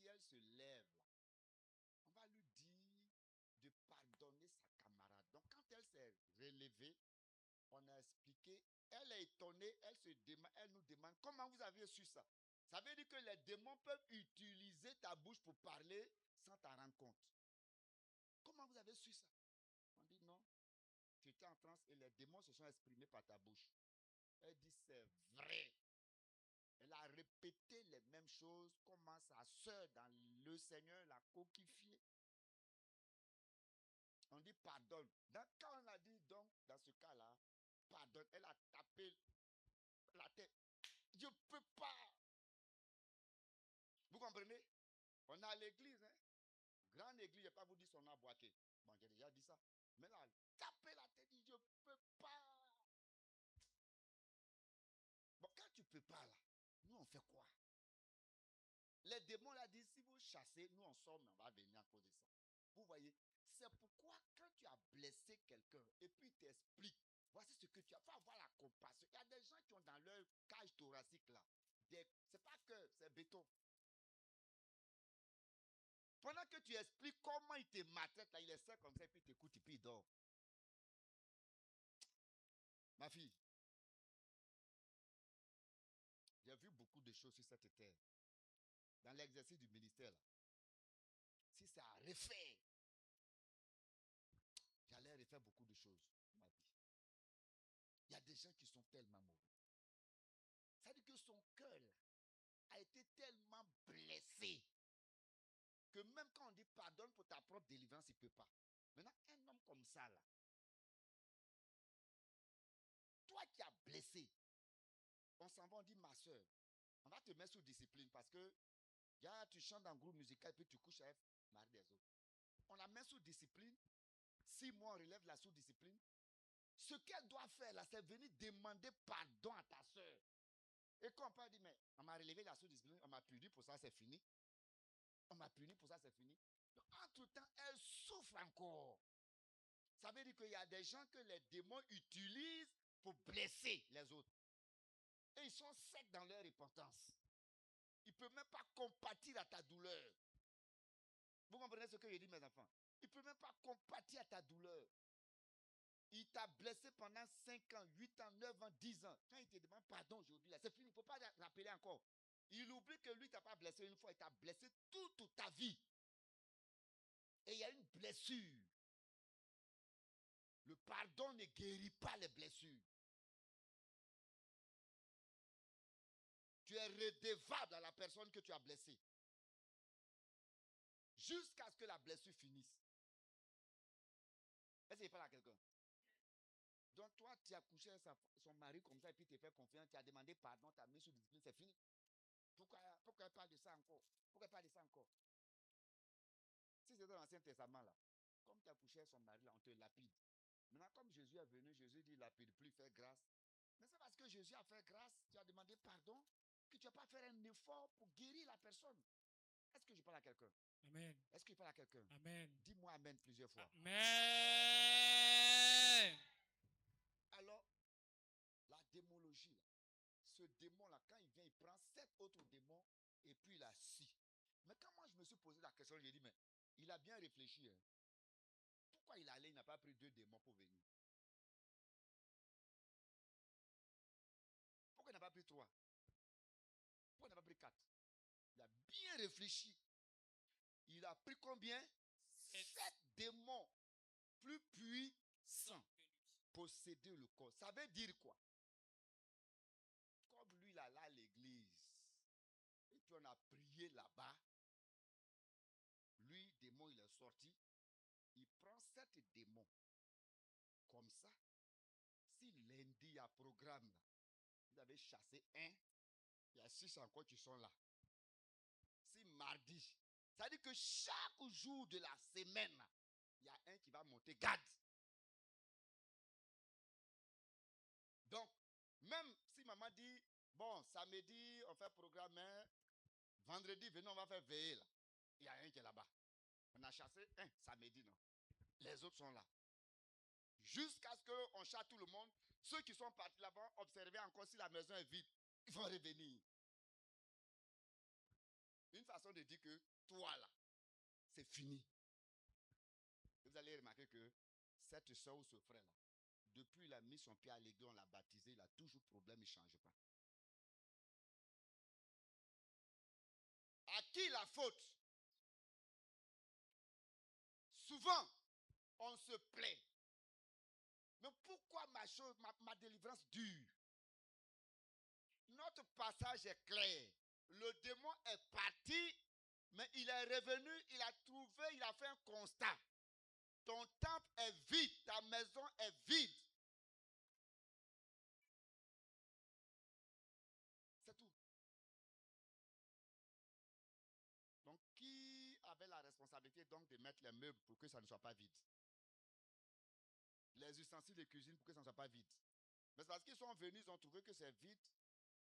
[SPEAKER 1] Si elle se lève, là, on va lui dire de pardonner sa camarade. Donc, quand elle s'est relevée, on a expliqué, elle est étonnée, elle nous demande comment vous avez su ça. Ça veut dire que les démons peuvent utiliser ta bouche pour parler sans t'en rendre compte. Comment vous avez su ça? On dit non, tu étais en transe et les démons se sont exprimés par ta bouche. Elle dit c'est vrai. Elle a répété les mêmes choses, comment sa soeur dans le Seigneur l'a coquifié. On dit pardonne. Quand on a dit donc, dans ce cas-là, pardonne, elle a tapé la tête. Je ne peux pas. Vous comprenez? On est à l'église, hein? Grande église, je ne vais pas vous dire son nom à Boaké. Bon, j'ai déjà dit ça. Mais là, taper la tête, dit je ne peux pas. Bon, quand tu ne peux pas là, nous on fait quoi? Les démons là disent, si vous chassez, nous on sort, mais on va venir à cause de ça. Vous voyez, c'est pourquoi quand tu as blessé quelqu'un et puis il t'explique, voici ce que tu as, il faut avoir la compassion. Il y a des gens qui ont dans leur cage thoracique là, c'est pas que c'est béton. Pendant que tu expliques comment il te maltraite là, il est seul comme ça et puis il t'écoute et puis il dort. Ma fille, j'ai vu beaucoup de choses sur cette terre. Dans l'exercice du ministère là. Si ça a refait, j'allais refaire beaucoup de choses dans ma vie. Il y a des gens qui sont tellement mauvais. Ça veut dire que son cœur a été tellement blessé que même quand on dit pardonne pour ta propre délivrance, il ne peut pas. Maintenant, un homme comme ça, là, toi qui as blessé, on s'en va, on dit ma soeur, on va te mettre sous discipline parce que tu chantes dans un groupe musical et puis tu couches avec mari des autres. On la met sous discipline. 6 mois, on relève la sous-discipline. Ce qu'elle doit faire, là, c'est venir demander pardon à ta soeur. Et quand on peut dire, mais on m'a relevé la sous-discipline, on m'a puni pour ça, c'est fini. On m'a puni pour ça, c'est fini. Donc, entre-temps, elle souffre encore. Ça veut dire qu'il y a des gens que les démons utilisent pour blesser les autres. Et ils sont secs dans leur repentance. Ils ne peuvent même pas compatir à ta douleur. Vous comprenez ce que je dis, mes enfants? Ils ne peuvent même pas compatir à ta douleur. Il t'a blessé pendant 5 ans, 8 ans, 9 ans, 10 ans. Quand il te demande pardon aujourd'hui, c'est fini. Il ne faut pas rappeler encore. Il oublie que lui ne t'a pas blessé une fois, il t'a blessé toute ta vie. Et il y a une blessure. Le pardon ne guérit pas les blessures. Tu es redevable à la personne que tu as blessée. Jusqu'à ce que la blessure finisse. Est-ce qu'il parle à quelqu'un? Donc toi, tu as couché avec son mari comme ça et puis tu fais confiance, tu as demandé pardon, tu as mis sous discipline, c'est fini. Pourquoi elle parle de ça encore? Pourquoi elle parle de ça encore? Si c'est dans l'Ancien Testament là, comme tu as couché avec son mari là, on te lapide. Maintenant, comme Jésus est venu, Jésus dit lapide plus, faire grâce. Mais c'est parce que Jésus a fait grâce, tu as demandé pardon, que tu n'as pas fait un effort pour guérir la personne. Est-ce que je parle à quelqu'un?
[SPEAKER 2] Amen.
[SPEAKER 1] Est-ce que je parle à quelqu'un?
[SPEAKER 2] Amen.
[SPEAKER 1] Dis-moi amen plusieurs fois.
[SPEAKER 2] Amen.
[SPEAKER 1] Alors, la démologie, là, ce démon-là, quand il vient, il prend 7 autres démons Et puis il a assis. Mais quand moi je me suis posé la question, j'ai dit, mais il a bien réfléchi. Hein. Pourquoi il allait, il n'a pas pris 2 démons pour venir? Pourquoi il n'a pas pris 3? Pourquoi il n'a pas pris 4? Il a bien réfléchi. Il a pris combien? 7 démons plus puissants. Posséder le corps. Ça veut dire quoi? Comme lui, il allait à l'église. Et puis on a prié là-bas. Lui, démon, il est sorti. Il prend 7 démons. Comme ça. Si lundi, il y a programme, là, vous avez chassé un, il y a 6 encore qui sont là. Si mardi, ça veut dire que chaque jour de la semaine, il y a un qui va monter garde. Donc, même si maman dit, bon, samedi, on fait programme, hein, vendredi, venez, on va faire veiller là. Il y a un qui est là-bas. On a chassé un samedi, non. Les autres sont là. Jusqu'à ce qu'on chasse tout le monde. Ceux qui sont partis là-bas, observer encore si la maison est vide. Ils vont revenir. Une façon de dire que toi là, c'est fini. Vous allez remarquer que cette soeur ou ce frère là, depuis il a mis son pied à l'église, on l'a baptisé, il a toujours problème, il ne change pas. À qui la faute? Souvent, on se plaint. Mais pourquoi ma délivrance dure? Notre passage est clair. Le démon est parti, mais il est revenu, il a trouvé, il a fait un constat. Ton temple est vide, ta maison est vide. C'est tout. Donc, qui avait la responsabilité donc de mettre les meubles pour que ça ne soit pas vide? Les ustensiles de cuisine pour que ça ne soit pas vide. Mais c'est parce qu'ils sont venus, ils ont trouvé que c'est vide.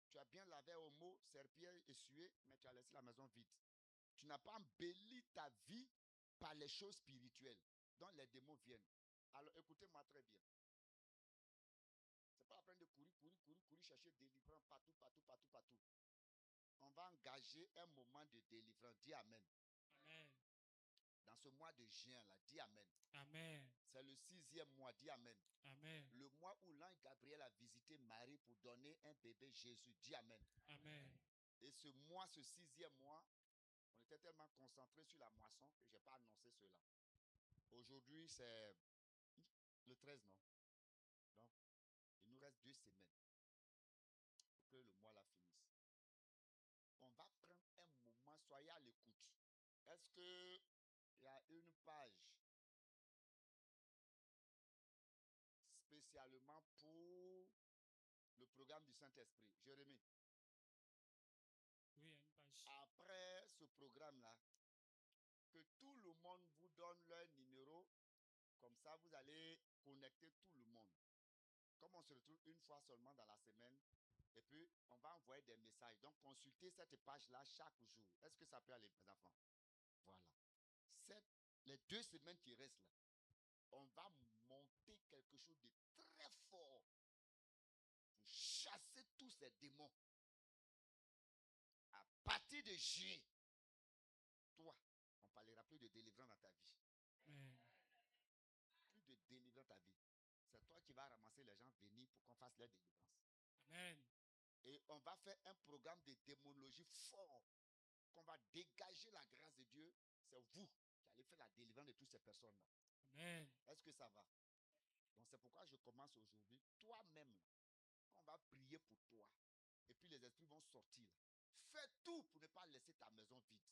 [SPEAKER 1] Tu as bien lavé au mot, serpillère, essuyé, mais tu as laissé la maison vide. Tu n'as pas embelli ta vie par les choses spirituelles dont les démons viennent. Alors écoutez-moi très bien. Ce n'est pas la peine de courir, chercher délivrance partout. On va engager un moment de délivrance. Dis Amen.
[SPEAKER 2] Amen.
[SPEAKER 1] Dans ce mois de juin, là, dis Amen.
[SPEAKER 2] Amen.
[SPEAKER 1] C'est le 6e mois, dis Amen.
[SPEAKER 2] Amen.
[SPEAKER 1] Le mois où l'ange Gabriel a visité Marie pour donner un bébé Jésus, dis Amen.
[SPEAKER 2] Amen.
[SPEAKER 1] Et ce mois, ce 6e mois, on était tellement concentré sur la moisson que je n'ai pas annoncé cela. Aujourd'hui, c'est le 13, non? Donc, il nous reste 2 semaines pour que le mois là finisse. On va prendre un moment, soyez à l'écoute. Est-ce qu'il y a une page spécialement pour le programme du Saint-Esprit? Jérémie.
[SPEAKER 2] Oui, il y a une page.
[SPEAKER 1] Après ce programme-là, que tout le monde vous donne leur numéro, comme ça vous allez connecter tout le monde. Comme on se retrouve une fois seulement dans la semaine, et puis on va envoyer des messages. Donc consultez cette page-là chaque jour. Est-ce que ça peut aller, mes enfants? Voilà. Les 2 semaines qui restent là, on va monter quelque chose de très fort pour chasser tous ces démons. À partir de juillet, toi, on ne parlera plus de délivrance dans ta vie.
[SPEAKER 2] Amen.
[SPEAKER 1] Plus de délivrance dans ta vie. C'est toi qui vas ramasser les gens, venir pour qu'on fasse leur délivrance.
[SPEAKER 2] Amen.
[SPEAKER 1] Et on va faire un programme de démonologie fort, qu'on va dégager la grâce de Dieu. C'est vous qui allez faire la délivrance de toutes ces personnes-là.
[SPEAKER 2] Amen.
[SPEAKER 1] Est-ce que ça va? Donc c'est pourquoi je commence aujourd'hui. Toi-même, on va prier pour toi. Et puis les esprits vont sortir. Fais tout pour ne pas laisser ta maison vide.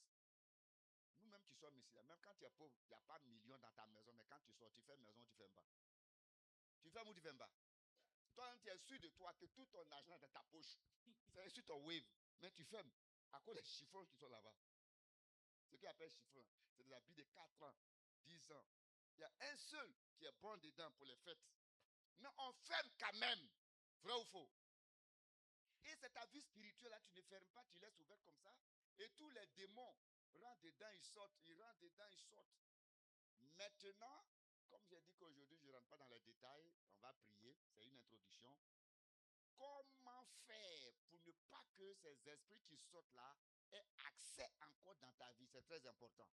[SPEAKER 1] Nous-mêmes qui sommes ici, même quand tu es pauvre, il n'y a pas de millions dans ta maison, mais quand tu sors, tu fais maison, tu ne fais pas. Tu fais ou tu ne fais pas? Toi, tu es sûr de toi que tout ton argent est dans ta poche. C'est sur ton wave. Mais tu fermes à cause des chiffons qui sont là-bas. Ce qu'on appelle chiffon, c'est des habits de 4 ans, 10 ans. Il y a un seul qui est bon dedans pour les fêtes. Mais on ferme quand même. Vrai ou faux? Et c'est ta vie spirituelle là, tu ne fermes pas, tu laisses ouvert comme ça. Et tous les démons rentrent dedans, ils sortent, ils rentrent dedans, ils sortent. Maintenant, comme j'ai dit qu'aujourd'hui, je ne rentre pas dans les détails, on va prier, c'est une introduction. comment faire pour ne pas que ces esprits qui sortent là aient accès encore dans ta vie. C'est très important.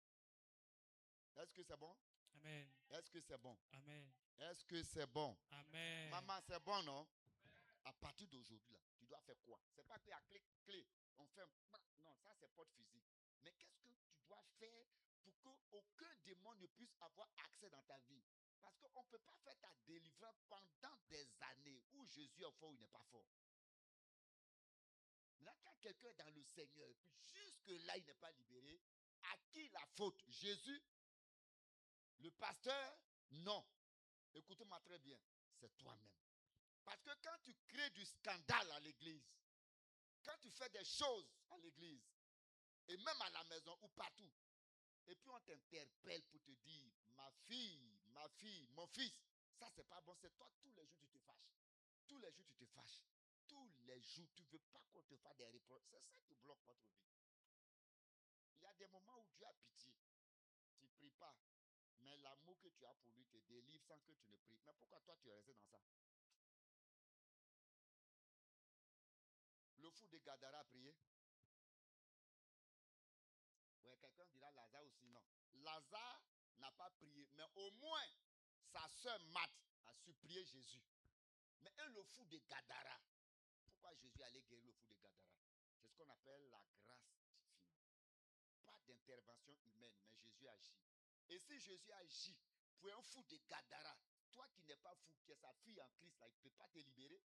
[SPEAKER 1] Est-ce que c'est bon?
[SPEAKER 2] Amen.
[SPEAKER 1] Est-ce que c'est bon?
[SPEAKER 2] Amen.
[SPEAKER 1] Est-ce que c'est bon?
[SPEAKER 2] Amen.
[SPEAKER 1] Maman, c'est bon, non? À partir d'aujourd'hui, là, tu dois faire quoi? C'est pas qu'il y a clé, on fait un... Non, ça, c'est porte physique. Mais qu'est-ce que tu dois faire pour qu'aucun démon ne puisse avoir accès dans ta vie? Parce qu'on ne peut pas faire ta délivrance pendant des années où Jésus est fort ou il n'est pas fort. Là, quand quelqu'un est dans le Seigneur, et puis jusque-là, il n'est pas libéré, à qui la faute? Jésus? Le pasteur? Non. Écoutez-moi très bien, c'est toi-même. Parce que quand tu crées du scandale à l'église, quand tu fais des choses à l'église, et même à la maison ou partout, et puis on t'interpelle pour te dire, ma fille, mon fils, ça c'est pas bon, c'est toi, tous les jours tu te fâches. Tous les jours tu te fâches. Tous les jours, tu ne veux pas qu'on te fasse des reproches. C'est ça qui bloque votre vie. Il y a des moments où Dieu a pitié. Tu ne pries pas. Mais l'amour que tu as pour lui te délivre sans que tu ne pries. Mais pourquoi toi tu es resté dans ça? Le fou de Gadara a prié. Ouais, quelqu'un dira Lazare aussi, non. Lazare n'a pas prié, mais au moins sa soeur Marthe a supplié Jésus. Mais le fou de Gadara, pourquoi Jésus allait guérir le fou de Gadara? C'est ce qu'on appelle la grâce divine. Pas d'intervention humaine, mais Jésus agit. Et si Jésus agit pour un fou de Gadara, toi qui n'es pas fou, qui es sa fille en Christ, là, il ne peut pas te libérer.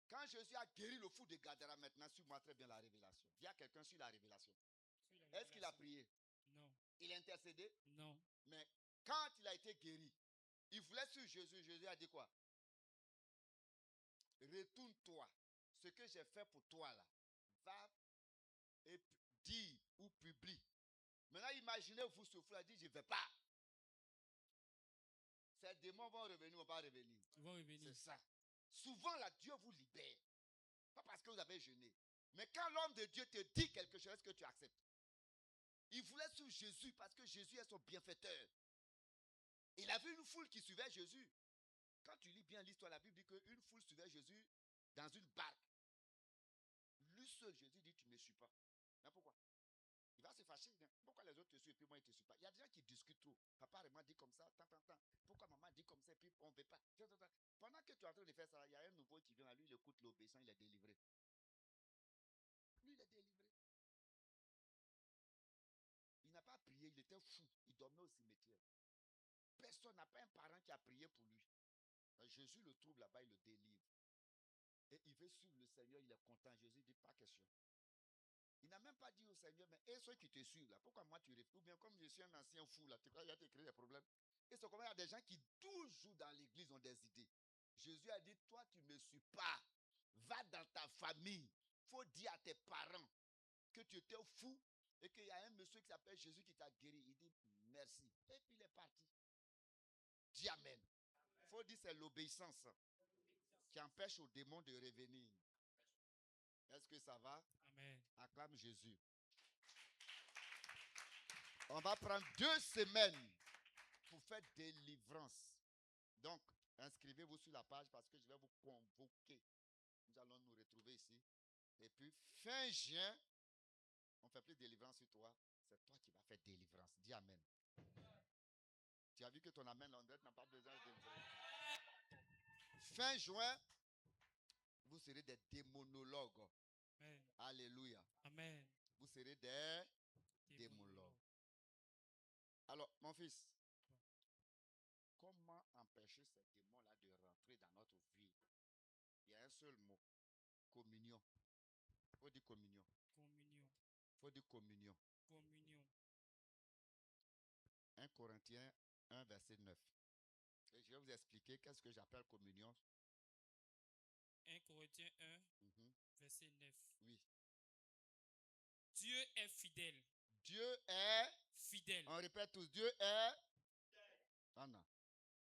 [SPEAKER 1] Quand Jésus a guéri le fou de Gadara, maintenant, suis-moi très bien la révélation. Il y a quelqu'un sur la révélation. Est-ce qu'il a prié?
[SPEAKER 2] Non.
[SPEAKER 1] Il a intercédé?
[SPEAKER 2] Non.
[SPEAKER 1] Mais quand il a été guéri, il voulait sur Jésus. Jésus a dit quoi? Retourne-toi. Ce que j'ai fait pour toi là, va et dis ou publie. Maintenant, imaginez-vous ce fou a dit, je ne vais pas. Ces démons vont revenir ou vont pas revenir?
[SPEAKER 2] Ils vont revenir.
[SPEAKER 1] C'est ça. Souvent, là, Dieu vous libère. Pas parce que vous avez jeûné. Mais quand l'homme de Dieu te dit quelque chose, est-ce que tu acceptes? Il voulait suivre Jésus parce que Jésus est son bienfaiteur. Il avait une foule qui suivait Jésus. Quand tu lis bien l'histoire, la Bible dit qu'une foule suivait Jésus dans une barque. Lui seul, Jésus dit, tu ne me suis pas. Mais pourquoi? Il va se fâcher. Pourquoi les autres te suivent et puis moi, ils ne te suivent pas? Il y a des gens qui discutent trop. Papa vraiment dit comme ça, tant. Pourquoi maman dit comme ça et puis on ne veut pas? Pendant que tu es en train de faire ça, il y a un nouveau qui vient là, lui, il écoute l'obéissant, il est délivré. Lui, il est délivré. Il n'a pas prié, il était fou. Il dormait au cimetière. Personne n'a pas un parent qui a prié pour lui. Jésus le trouve là-bas, il le délivre. Et il veut suivre le Seigneur, il est content. Jésus dit, pas question. Il n'a même pas dit au Seigneur, mais et ceux qui te suivent là, pourquoi moi tu réfléchis? Ou bien comme je suis un ancien fou là, tu crois qu'il va te créer des problèmes? Et c'est comme il y a des gens qui toujours dans l'église ont des idées. Jésus a dit, toi tu ne me suis pas. Va dans ta famille. Il faut dire à tes parents que tu étais fou et qu'il y a un monsieur qui s'appelle Jésus qui t'a guéri. Il dit merci. Et puis il est parti. Dis amen. Il faut dire c'est l'obéissance qui empêche aux démons de revenir. Est-ce que ça va?
[SPEAKER 2] Amen.
[SPEAKER 1] Acclame Jésus. On va prendre 2 semaines pour faire délivrance. Donc, inscrivez-vous sur la page parce que je vais vous convoquer. Nous allons nous retrouver ici. Et puis, fin juin, on fait plus de délivrance sur toi. C'est toi qui vas faire délivrance. Dis amen. Tu as vu que ton amen, l'Andrette n'a pas besoin de délivrer. Fin juin, vous serez des démonologues.
[SPEAKER 2] Amen.
[SPEAKER 1] Alléluia.
[SPEAKER 2] Amen.
[SPEAKER 1] Vous serez des démonologues. Alors, mon fils, comment empêcher ces démons-là de rentrer dans notre vie? Il y a un seul mot, communion. Il faut dire communion.
[SPEAKER 2] Communion.
[SPEAKER 1] Il faut dire communion.
[SPEAKER 2] Communion.
[SPEAKER 1] 1 Corinthiens 1, verset 9. Et je vais vous expliquer qu'est-ce que j'appelle communion.
[SPEAKER 2] 1 Corinthiens 1, verset 9.
[SPEAKER 1] Oui.
[SPEAKER 2] Dieu est fidèle.
[SPEAKER 1] Dieu est
[SPEAKER 2] fidèle.
[SPEAKER 1] On répète tous. Dieu est fidèle. Ah non.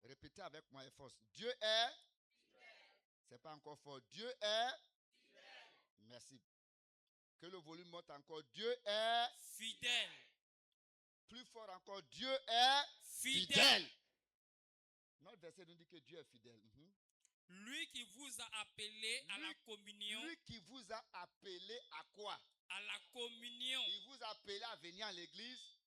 [SPEAKER 1] Répétez avec moi et force. Dieu est fidèle. C'est pas encore fort. Dieu est fidèle. Merci. Que le volume monte encore. Dieu est
[SPEAKER 2] fidèle.
[SPEAKER 1] Plus fort encore. Dieu est fidèle. Notre verset nous dit que Dieu est fidèle.
[SPEAKER 2] Lui qui vous a appelé à la communion.
[SPEAKER 1] Lui qui vous a appelé à quoi?
[SPEAKER 2] À la communion.
[SPEAKER 1] Il vous a appelé à venir à l'église.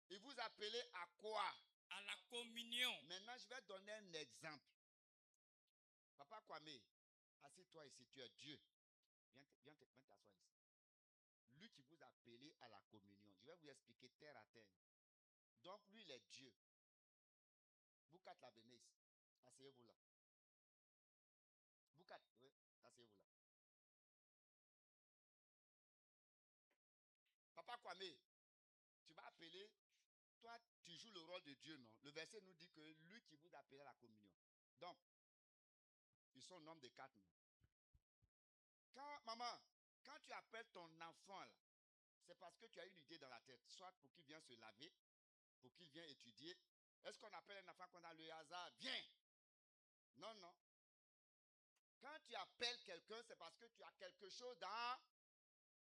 [SPEAKER 1] Il vous a appelé à quoi?
[SPEAKER 2] À la communion.
[SPEAKER 1] Maintenant, je vais donner un exemple. Papa Kwame, assieds-toi ici, tu es Dieu. Viens t'asseoir ici. Lui qui vous a appelé à la communion. Je vais vous expliquer terre à terre. Donc, lui, il est Dieu. Vous quatre la venez ici. Asseyez-vous là. Vous quatre, oui, asseyez-vous là. Papa Kwame, tu vas appeler, toi, tu joues le rôle de Dieu, non? Le verset nous dit que lui qui vous a appelé à la communion. Donc, ils sont nombre de 4, non? Maman, quand tu appelles ton enfant là, c'est parce que tu as une idée dans la tête, soit pour qu'il vienne se laver, pour qu'il vienne étudier. Est-ce qu'on appelle un enfant qu'on a le hasard? Viens! Non, non. Quand tu appelles quelqu'un, c'est parce que tu as quelque chose dans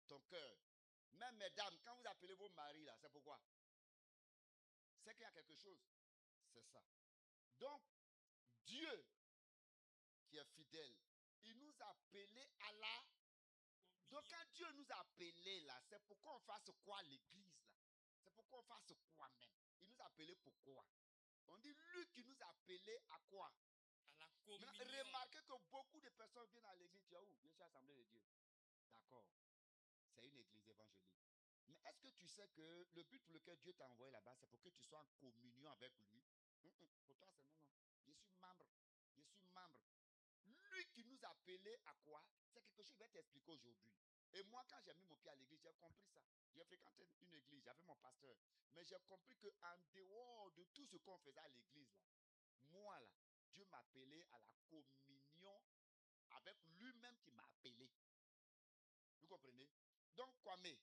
[SPEAKER 1] ton cœur. Même mesdames, quand vous appelez vos maris là, c'est pourquoi? C'est qu'il y a quelque chose. C'est ça. Donc, Dieu qui est fidèle, il nous a appelés à la... Donc, quand Dieu nous a appelés là, c'est pour qu'on fasse quoi l'église là? C'est pour qu'on fasse quoi même? Il nous a appelés pourquoi? On dit lui qui nous a appelés à quoi?
[SPEAKER 2] À la communion.
[SPEAKER 1] Remarquez que beaucoup de personnes viennent à l'église. Tu es où? Je suis à l'Assemblée de Dieu. D'accord. C'est une église évangélique. Mais est-ce que tu sais que le but pour lequel Dieu t'a envoyé là-bas, c'est pour que tu sois en communion avec lui? Pour toi, c'est non, non. Je suis membre. Je suis membre. Lui qui nous a appelés à quoi? C'est quelque chose que je vais t'expliquer aujourd'hui. Et moi, quand j'ai mis mon pied à l'église, j'ai compris ça. J'ai fréquenté une église, j'avais mon pasteur. Mais j'ai compris qu'en dehors de tout ce qu'on faisait à l'église, là, moi, là, Dieu m'appelait à la communion avec lui-même qui m'a appelé. Vous comprenez? Donc, Kwame,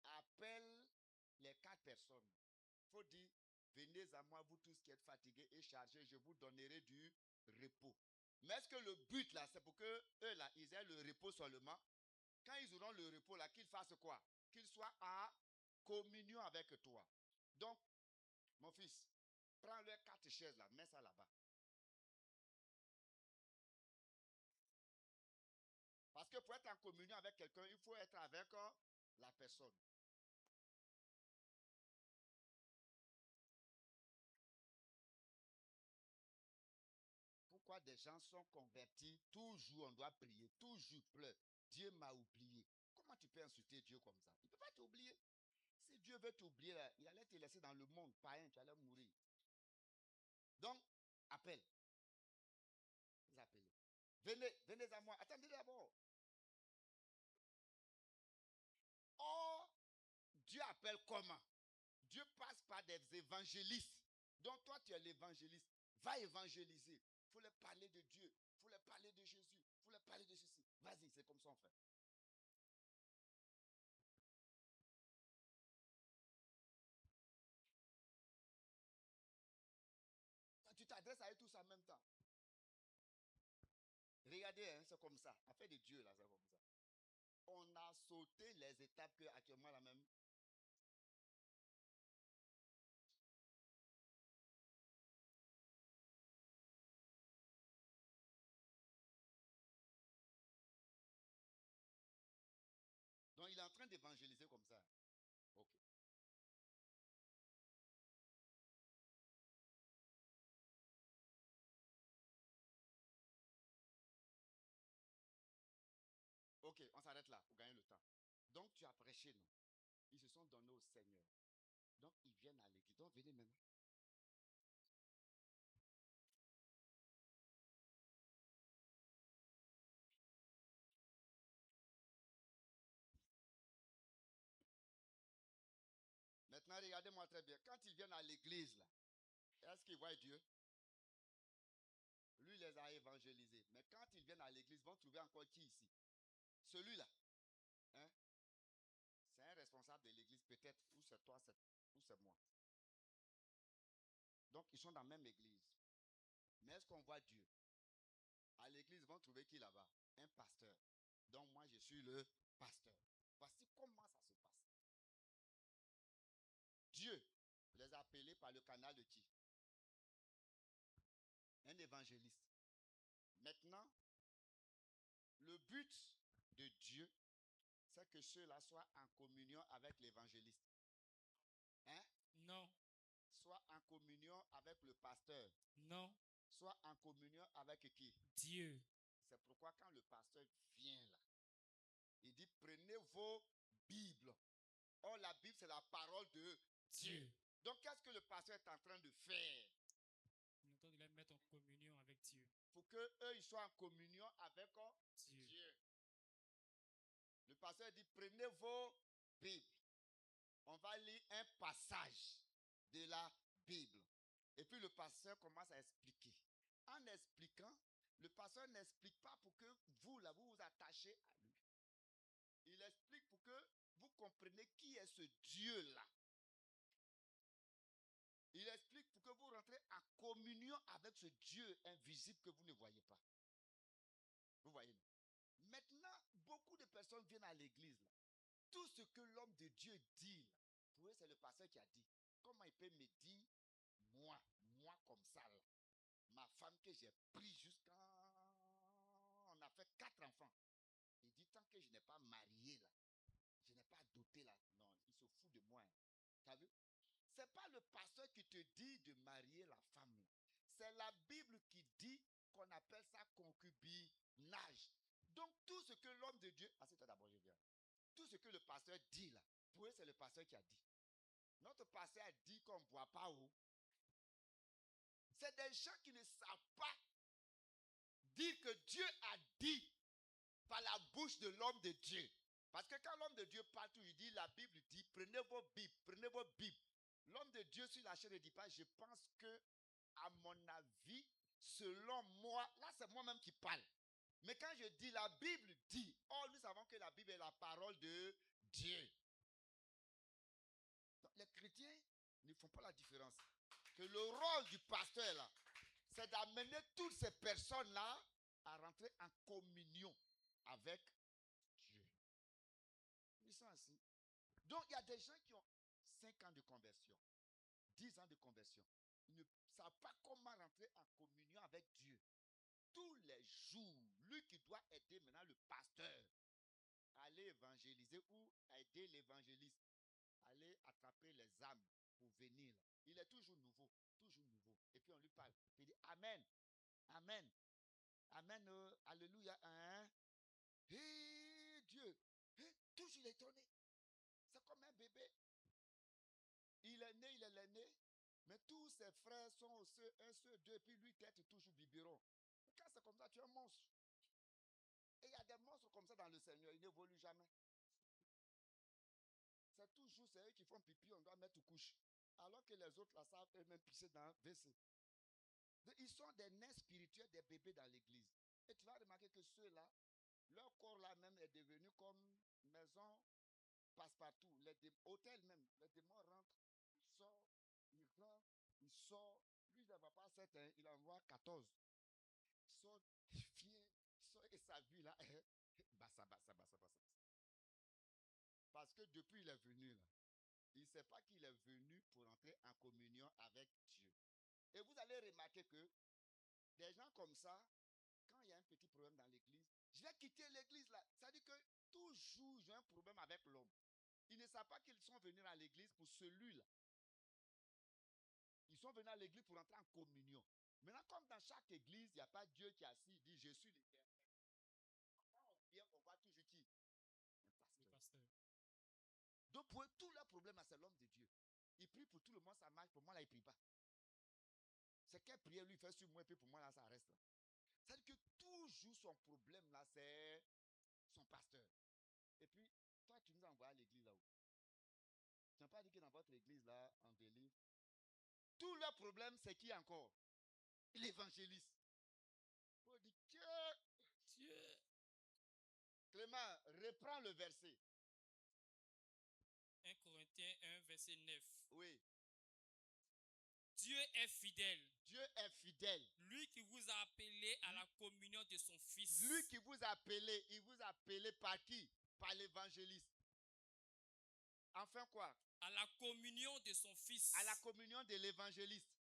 [SPEAKER 1] appelle les 4 personnes. Il faut dire, venez à moi, vous tous qui êtes fatigués et chargés, je vous donnerai du repos. Mais est-ce que le but là, c'est pour que eux là, ils aient le repos seulement? Quand ils auront le repos là, qu'ils fassent quoi? Qu'ils soient en communion avec toi. Donc, mon fils, prends les 4 chaises là, mets ça là-bas. Parce que pour être en communion avec quelqu'un, il faut être avec la personne. Pourquoi des gens sont convertis? Toujours on doit prier, toujours pleure. Dieu m'a oublié. Comment tu peux insulter Dieu comme ça? Il ne peut pas t'oublier. Si Dieu veut t'oublier, il allait te laisser dans le monde païen, tu allais mourir. Donc, appelle. Vous appelez. Venez à moi. Attendez d'abord. Or, Dieu appelle comment? Dieu passe par des évangélistes. Donc, toi, tu es l'évangéliste. Va évangéliser. Il faut leur parler de Dieu. Il faut leur parler de Jésus. Il faut leur parler de ceci. Vas-y, c'est comme ça on fait. Tu t'adresses à eux tous en même temps. Regardez, hein, c'est comme ça. Affaire de Dieu, là, c'est comme ça. On a sauté les étapes que actuellement la même. Donc, il est en train d'évangéliser comme ça. Ok. Ok, on s'arrête là pour gagner le temps. Donc, tu as prêché, non? Ils se sont donnés au Seigneur. Donc, ils viennent à l'église. Donc, venez maintenant. Maintenant, regardez-moi très bien. Quand ils viennent à l'église, là, est-ce qu'ils voient Dieu? Lui, il les a évangélisés. Mais quand ils viennent à l'église, ils vont trouver encore qui ici? Celui-là. Hein? C'est un responsable de l'église, peut-être. Ou c'est toi, ou c'est moi. Donc, ils sont dans la même église. Mais est-ce qu'on voit Dieu? À l'église, ils vont trouver qui là-bas? Un pasteur. Donc, moi, je suis le pasteur. Voici comment ça se passe. Dieu les a appelés par le canal de qui? Un évangéliste. Maintenant, le but de Dieu, c'est que ceux-là soient en communion avec l'évangéliste. Hein?
[SPEAKER 2] Non.
[SPEAKER 1] Soit en communion avec le pasteur.
[SPEAKER 2] Non.
[SPEAKER 1] Soit en communion avec qui?
[SPEAKER 2] Dieu.
[SPEAKER 1] C'est pourquoi quand le pasteur vient là, il dit prenez vos Bibles. Or la Bible c'est la parole de Dieu. Donc qu'est-ce que le pasteur est en train de faire?
[SPEAKER 2] Il les mettre en communion avec Dieu.
[SPEAKER 1] Pour qu'eux ils soient en communion avec Dieu. Le pasteur dit prenez vos Bibles. On va lire un passage de la Bible. Et puis le pasteur commence à expliquer. En expliquant, le pasteur n'explique pas pour que vous, là, vous vous attachez à lui. Il explique pour que vous compreniez qui est ce Dieu-là. Il explique pour que vous rentrez en communion avec ce Dieu invisible que vous ne voyez pas. Vous voyez? Maintenant, beaucoup de personnes viennent à l'église. Là. Tout ce que l'homme de Dieu dit, là, pour eux, c'est le pasteur qui a dit. Comment il peut me dire, moi comme ça, là, ma femme que j'ai pris jusqu'à... On a fait 4 enfants. Il dit, tant que je n'ai pas marié, là, je n'ai pas doté, là. Non, il se fout de moi. Tu as vu? Ce n'est pas le pasteur qui te dit de marier la femme, là. C'est la Bible qui dit qu'on appelle ça concubinage. Donc, tout ce que l'homme de Dieu... Assieds-toi d'abord, je viens. Tout ce que le pasteur dit, là, pour eux, c'est le pasteur qui a dit. Notre pasteur a dit qu'on ne voit pas où. C'est des gens qui ne savent pas dire que Dieu a dit par la bouche de l'homme de Dieu. Parce que quand l'homme de Dieu parle, il dit, la Bible dit, prenez vos Bibles, prenez vos Bibles. L'homme de Dieu sur la chair ne dit pas, je pense que, à mon avis, selon moi, là c'est moi-même qui parle. Mais quand je dis la Bible dit, oh nous savons que la Bible est la parole de Dieu. Donc, les chrétiens ne font pas la différence. Que le rôle du pasteur là, c'est d'amener toutes ces personnes-là à rentrer en communion avec Dieu. Ils sont ainsi. Donc, il y a des gens qui ont 5 ans de conversion, 10 ans de conversion. Ils ne savent pas comment rentrer en communion avec Dieu. Tous les jours, lui qui doit aider maintenant le pasteur à aller évangéliser ou aider l'évangéliste, aller attraper les âmes pour venir. Il est toujours nouveau, toujours nouveau. Et puis on lui parle. Il dit Amen, Amen, Amen, Alléluia. Hein? Hé Dieu, toujours étonné. C'est comme un bébé. Il est né, mais tous ses frères sont au un seul, deux, et puis lui tête toujours biberon. Quand c'est comme ça, tu es un monstre. Et il y a des monstres comme ça dans le Seigneur, ils n'évoluent jamais. C'est toujours eux qui font pipi, on doit mettre couche. Alors que les autres là savent eux-mêmes pisser dans WC. Ils sont des nains spirituels, des bébés dans l'église. Et tu vas remarquer que ceux-là, leur corps là même est devenu comme maison passe-partout. Les hôtels même, les démons rentrent, ils sortent, ils rentrent, ils sortent. Lui, il ne va pas 7, hein, il envoie 14. Il sort, il vient, il sort et sa vie là est bassa. Parce que depuis il est venu là, il ne sait pas qu'il est venu pour entrer en communion avec Dieu. Et vous allez remarquer que des gens comme ça, quand il y a un petit problème dans l'église, je vais quitter l'église là. Ça dit que toujours j'ai un problème avec l'homme. Ils ne savent pas qu'ils sont venus à l'église pour celui-là. Ils sont venus à l'église pour entrer en communion. Maintenant, comme dans chaque église, il n'y a pas Dieu qui est assis, il dit, je suis l'Éternel. Quand on vient, on voit toujours qui? Un pasteur. Donc, pour eux, tout leur problème, c'est l'homme de Dieu. Il prie pour tout le monde, ça marche. Pour moi, là, il ne prie pas. C'est quelle prière lui fait sur moi, et puis pour moi, là, ça reste là. C'est-à-dire que toujours son problème, là, c'est son pasteur. Et puis, toi, tu nous envoies à l'église là-haut. Tu n'as pas dit que dans votre église, là, en délivre. Tout leur problème, c'est qui encore? L'évangéliste. On dit Dieu. Clément, reprends le verset.
[SPEAKER 2] 1 Corinthiens 1, verset 9.
[SPEAKER 1] Oui.
[SPEAKER 2] Dieu est fidèle.
[SPEAKER 1] Dieu est fidèle.
[SPEAKER 2] Lui qui vous a appelé à la communion de son Fils.
[SPEAKER 1] Lui qui vous a appelé, il vous a appelé par qui? Par l'évangéliste. Enfin quoi?
[SPEAKER 2] À la communion de son Fils.
[SPEAKER 1] À la communion de l'évangéliste.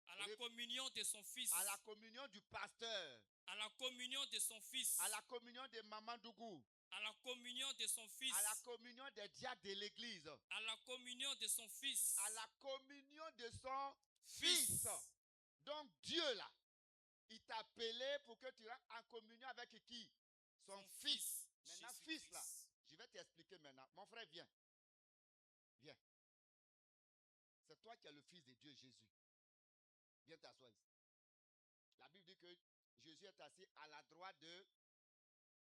[SPEAKER 2] À la communion de son Fils.
[SPEAKER 1] À la communion du pasteur.
[SPEAKER 2] à la communion de son fils,
[SPEAKER 1] à la communion de Maman Dougou,
[SPEAKER 2] à la communion de son fils,
[SPEAKER 1] à la communion des diacres de l'église,
[SPEAKER 2] à la communion de son fils,
[SPEAKER 1] à la communion de son fils. Donc Dieu là, il t'a appelé pour que tu rentres en communion avec qui? Son fils. Maintenant, fils là, je vais t'expliquer maintenant. Mon frère, viens. Viens. C'est toi qui es le fils de Dieu, Jésus. Viens t'asseoir ici. La Bible dit que Jésus est assis à la droite de...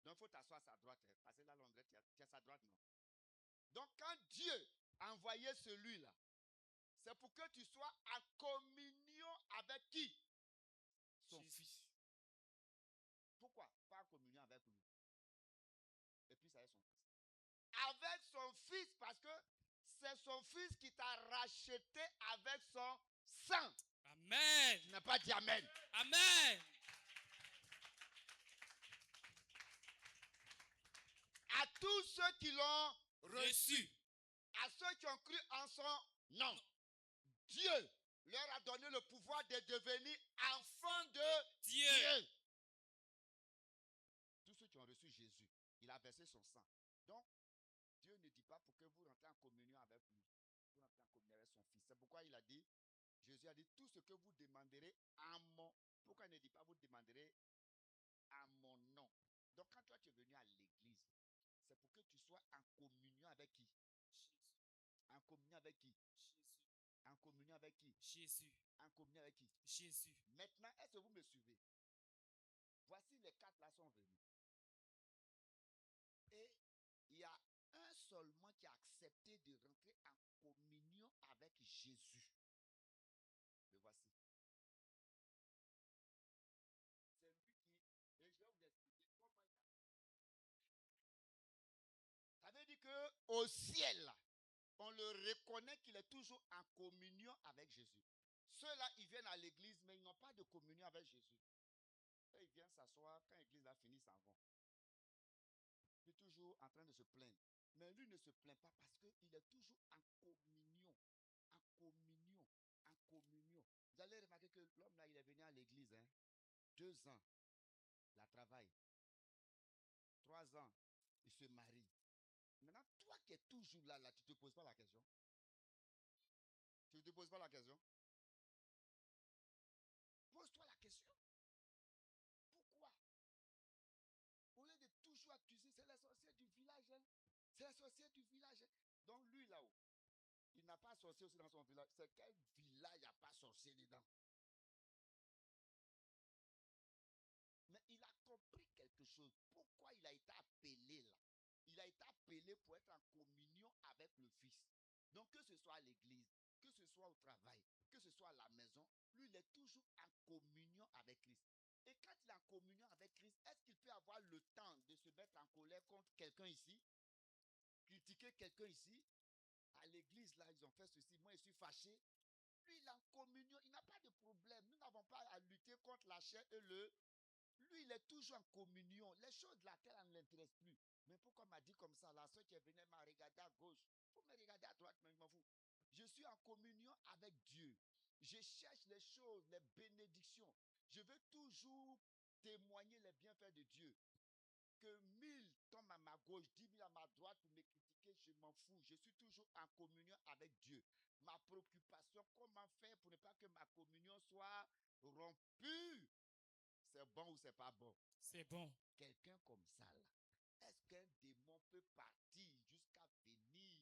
[SPEAKER 1] Donc, il faut t'asseoir à sa droite. Parce que là, l'on dirait tu es à sa droite, non? Donc, quand Dieu a envoyé celui-là, c'est pour que tu sois en communion avec qui? Son fils. Pourquoi? Pas en communion avec lui. Et puis, ça est son fils. Avec son fils, parce que c'est son fils qui t'a racheté avec son sang.
[SPEAKER 2] Amen.
[SPEAKER 1] Tu n'as pas dit amen.
[SPEAKER 2] Amen.
[SPEAKER 1] À tous ceux qui l'ont
[SPEAKER 2] Reçu.
[SPEAKER 1] à ceux qui ont cru en son nom, Dieu leur a donné le pouvoir de devenir enfants de Dieu. Tous ceux qui ont reçu Jésus, il a versé son sang. Donc, Dieu ne dit pas pour que vous rentrez en communion avec lui. Vous rentrez en communion avec son fils. C'est pourquoi il a dit, Jésus a dit, tout ce que vous demanderez en mon... Pourquoi il ne dit pas vous demanderez en mon nom? Donc, quand toi tu es venu à l'église, c'est pour que tu sois en communion avec qui?
[SPEAKER 2] Jésus.
[SPEAKER 1] En communion avec qui?
[SPEAKER 2] Jésus.
[SPEAKER 1] En communion avec qui?
[SPEAKER 2] Jésus.
[SPEAKER 1] En communion avec qui?
[SPEAKER 2] Jésus.
[SPEAKER 1] Maintenant, est-ce que vous me suivez? Voici les quatre là sont venus. Et il y a un seulement qui a accepté de rentrer en communion avec Jésus. Le voici. C'est lui qui... Et je vais vous expliquer comment il a... Ça veut dire qu'au ciel, on le reconnaît qu'il est toujours en communion avec Jésus. Ceux-là, ils viennent à l'église, mais ils n'ont pas de communion avec Jésus. Et ils viennent s'asseoir, quand l'église a fini, ils s'en vont. Il est toujours en train de se plaindre. Mais lui ne se plaint pas parce qu'il est toujours en communion. En communion. En communion. Vous allez remarquer que l'homme là, il est venu à l'église. 2 ans, il travaille. 3 ans, il se marie. Maintenant, toi qui es toujours là, tu ne te poses pas la question. Tu ne te poses pas la question. Pose-toi la question. Pourquoi? Au lieu de toujours accuser, c'est les sorciers du village. C'est les sorciers du village. Donc lui là-haut, il n'a pas sorcier aussi dans son village. C'est quel village n'a pas sorcier dedans? Mais il a compris quelque chose. Pourquoi il a été appelé là? Il a été appelé pour être en communion avec le Fils. Donc que ce soit à l'église, que ce soit au travail, que ce soit à la maison, lui il est toujours en communion avec Christ. Et quand il est en communion avec Christ, est-ce qu'il peut avoir le temps de se mettre en colère contre quelqu'un ici? Critiquer quelqu'un ici? À l'église là, ils ont fait ceci, moi je suis fâché. Lui il est en communion, il n'a pas de problème. Nous n'avons pas à lutter contre la chair et le... Lui, il est toujours en communion. Les choses de la terre ne l'intéressent plus. Mais pourquoi m'a dit comme ça? La soeur qui est venue m'a regardé à gauche. Il faut me regarder à droite, mais je m'en fous. Je suis en communion avec Dieu. Je cherche les choses, les bénédictions. Je veux toujours témoigner les bienfaits de Dieu. Que 1000 tombent à ma gauche, 10 000 à ma droite pour me critiquer, je m'en fous. Je suis toujours en communion avec Dieu. Ma préoccupation, comment faire pour ne pas que ma communion soit rompue? C'est bon ou c'est pas bon?
[SPEAKER 2] C'est bon.
[SPEAKER 1] Quelqu'un comme ça là, est-ce qu'un démon peut partir jusqu'à venir